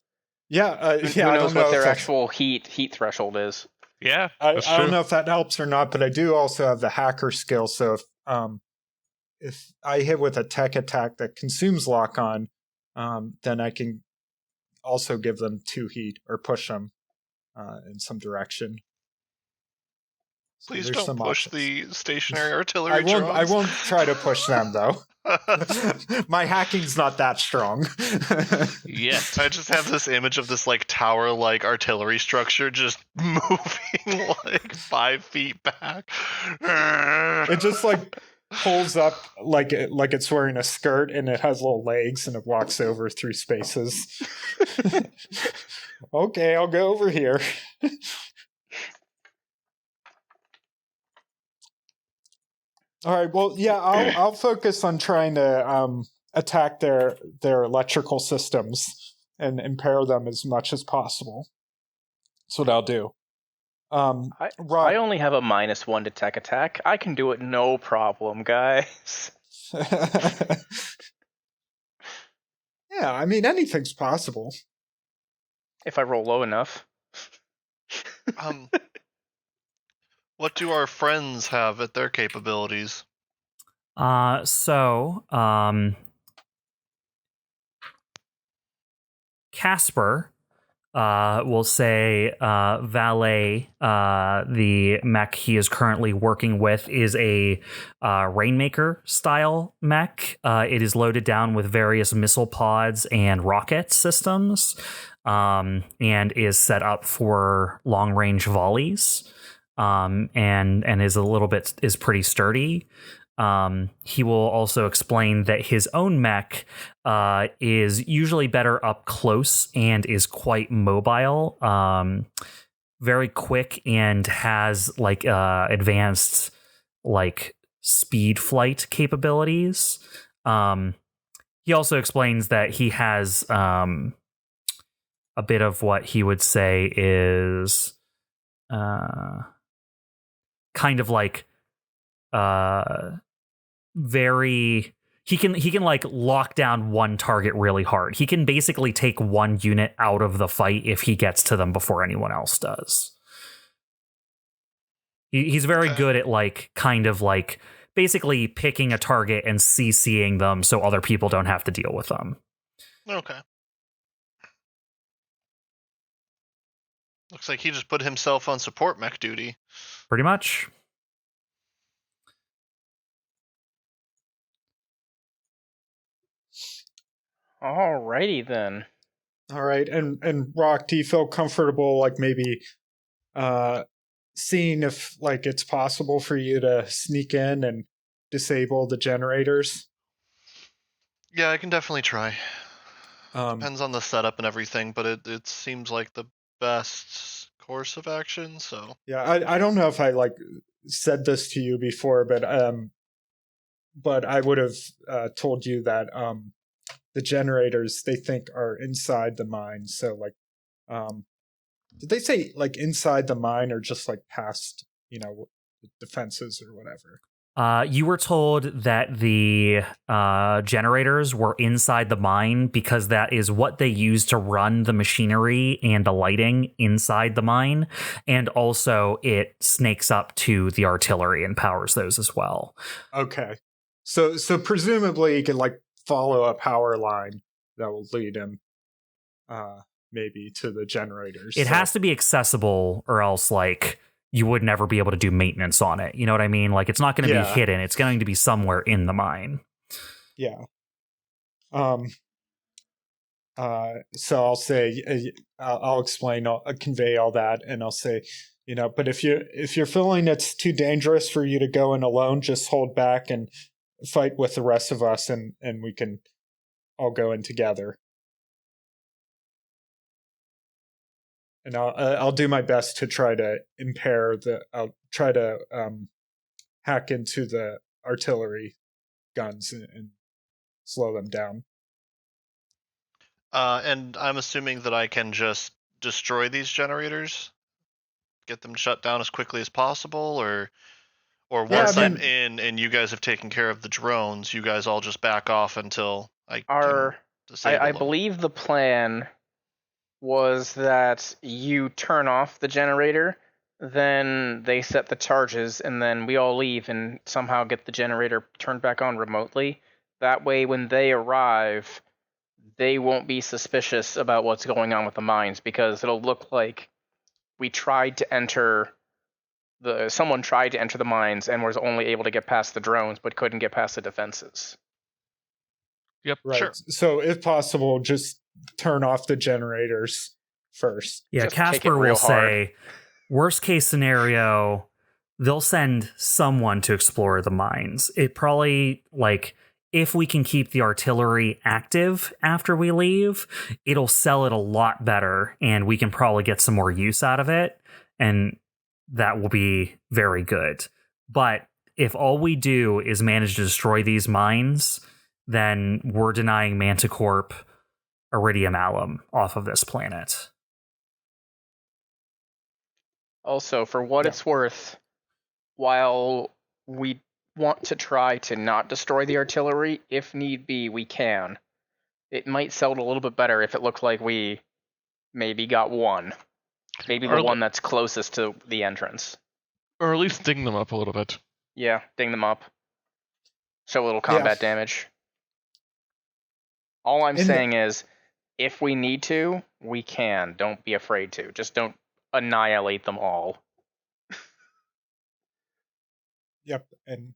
Yeah, who knows what their actual heat threshold is? Yeah, I don't know if that helps or not, but I do also have the hacker skill. So if I hit with a tech attack that consumes lock on, then I can also give them 2 heat or push them in some direction. So please don't push the stationary artillery drones. I won't try to push them, though. My hacking's not that strong. Yes, I just have this image of this like tower-like artillery structure just moving like 5 feet back. It just like pulls up like it's wearing a skirt, and it has little legs, and it walks over through spaces. Okay, I'll go over here. All right. Well, yeah, I'll focus on trying to attack their electrical systems and impair them as much as possible. That's what I'll do. I only have a -1 to tech attack. I can do it no problem, guys. Yeah, I mean, anything's possible. If I roll low enough. What do our friends have at their capabilities? Casper will say Valet, the mech he is currently working with, is a Rainmaker style mech. It is loaded down with various missile pods and rocket systems, and is set up for long range volleys. and is pretty sturdy. He will also explain that his own mech is usually better up close and is quite mobile, very quick, and has like advanced like speed flight capabilities. He also explains that he has a bit of what he would say is kind of like very he can like lock down one target really hard. He can basically take one unit out of the fight if he gets to them before anyone else does. He's very good at like kind of like basically picking a target and CCing them so other people don't have to deal with them. Okay. Looks like he just put himself on support mech duty. Pretty much. Alrighty then. All right, and Rock, do you feel comfortable like maybe seeing if like it's possible for you to sneak in and disable the generators? Yeah, I can definitely try. Depends on the setup and everything, but it seems like the best course of action. So yeah, I don't know if I like said this to you before, but I would have told you that the generators they think are inside the mine. So like, did they say like inside the mine or just like past, defenses or whatever? You were told that the generators were inside the mine because that is what they use to run the machinery and the lighting inside the mine. And also it snakes up to the artillery and powers those as well. Okay. So presumably you can like follow a power line that will lead him maybe to the generators. It has to be accessible or else like you would never be able to do maintenance on it. You know what I mean? Like it's not going to be hidden. It's going to be somewhere in the mine. Yeah. So I'll say, I'll explain, I'll convey all that, and I'll say, but if you're feeling it's too dangerous for you to go in alone, just hold back and fight with the rest of us, and we can all go in together. And I'll do my best to try to I'll try to hack into the artillery guns and slow them down. And I'm assuming that I can just destroy these generators, get them shut down as quickly as possible, or once I'm in and you guys have taken care of the drones, you guys all just back off until I can disable I them. believe the plan was that you turn off the generator, then they set the charges, and then we all leave and somehow get the generator turned back on remotely. That way, when they arrive, they won't be suspicious about what's going on with the mines, because it'll look like someone tried to enter the mines and was only able to get past the drones, but couldn't get past the defenses. Yep. Right. Sure. So if possible, just turn off the generators first. Yeah, Just Casper will say, worst case scenario, they'll send someone to explore the mines. It probably, like, if we can keep the artillery active after we leave, it'll sell it a lot better, and we can probably get some more use out of it, and that will be very good. But if all we do is manage to destroy these mines, then we're denying MantiCorp Iridium Alum off of this planet. Also, for what it's worth, while we want to try to not destroy the artillery, if need be, we can. It might sell it a little bit better if it looked like we maybe got one. Maybe the one that's closest to the entrance. Or at least ding them up a little bit. Yeah, ding them up. Show a little combat damage. All I'm saying is, if we need to, we can. Don't be afraid to. Just don't annihilate them all. Yep, and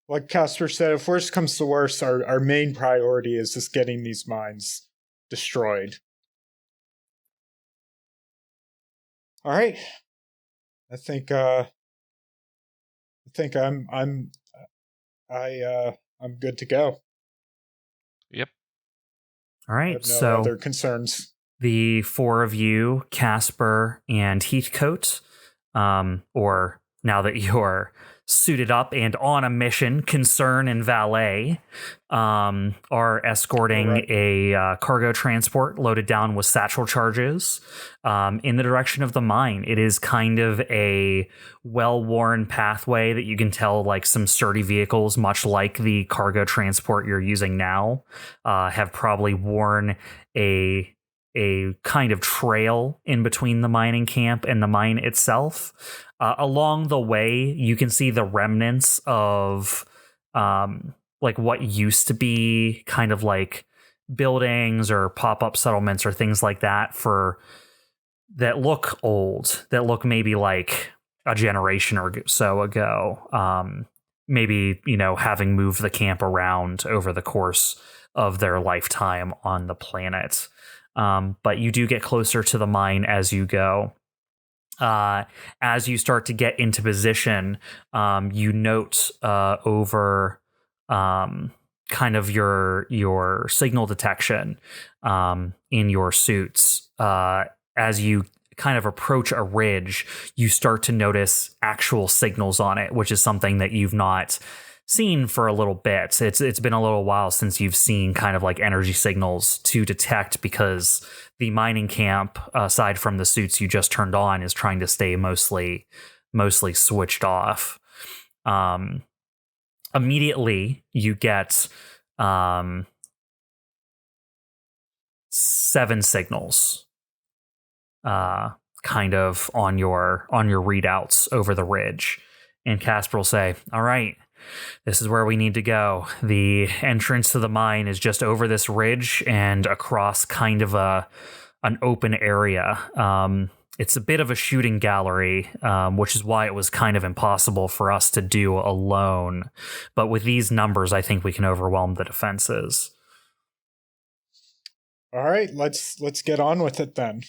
like Casper said, if worst comes to worst, our main priority is just getting these mines destroyed. All right. I think I'm good to go. Yep. All right. I have no so other concerns. the four of you, Casper and Heathcote, or now that you're suited up and on a mission, Concern and Valet, are escorting a cargo transport loaded down with satchel charges in the direction of the mine. It is kind of a well-worn pathway that you can tell like some sturdy vehicles, much like the cargo transport you're using now, have probably worn a kind of trail in between the mining camp and the mine itself. Along the way, you can see the remnants of like what used to be kind of like buildings or pop-up settlements or things like that that look old, that look maybe like a generation or so ago. Maybe, having moved the camp around over the course of their lifetime on the planet. But you do get closer to the mine as you go. As you start to get into position, you note over kind of your signal detection in your suits. As you kind of approach a ridge, you start to notice actual signals on it, which is something that you've not seen for a little bit. It's been a little while since you've seen kind of like energy signals to detect, because the mining camp, aside from the suits you just turned on, is trying to stay mostly switched off. Immediately you get 7 signals kind of on your readouts over the ridge, and Casper will say, all right, this is where we need to go. The entrance to the mine is just over this ridge and across kind of an open area. It's a bit of a shooting gallery, which is why it was kind of impossible for us to do alone. But with these numbers, I think we can overwhelm the defenses. All right, let's get on with it then.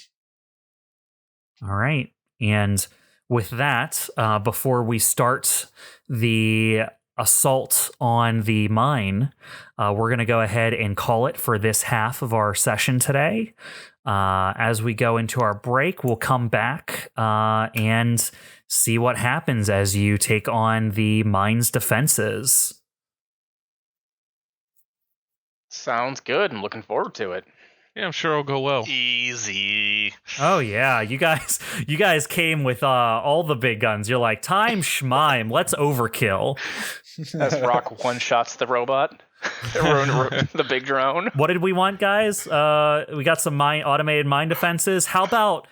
All right. And with that, before we start the assault on the mine, we're going to go ahead and call it for this half of our session today. As we go into our break, we'll come back and see what happens as you take on the mine's defenses. Sounds good. I'm looking forward to it. Yeah, I'm sure it'll go well. Easy. Oh yeah, you guys came with all the big guns. You're like, time schmime, let's overkill. As Rock one-shots the robot. The big drone. What did we want, guys? We got some automated mine defenses. How about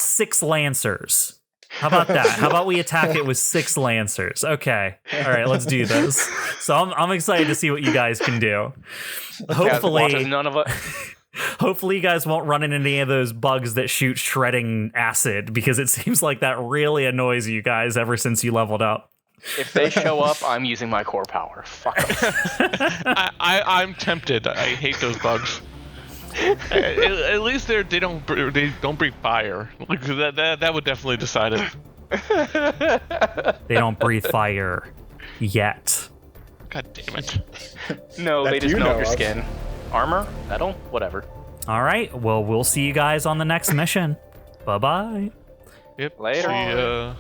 6 Lancers? How about that? How about we attack it with 6 Lancers? Okay. All right, let's do this. So I'm excited to see what you guys can do. Hopefully, none of it. Hopefully you guys won't run into any of those bugs that shoot shredding acid, because it seems like that really annoys you guys ever since you leveled up. If they show up, I'm using my core power. Fuck them. I'm tempted. I hate those bugs. At least they don't breathe fire. Like that would definitely decide it. They don't breathe fire yet. God damn it. No, they just melt your skin. Armor, metal, whatever. All right. Well, we'll see you guys on the next mission. Bye-bye. Yep. Later. See ya.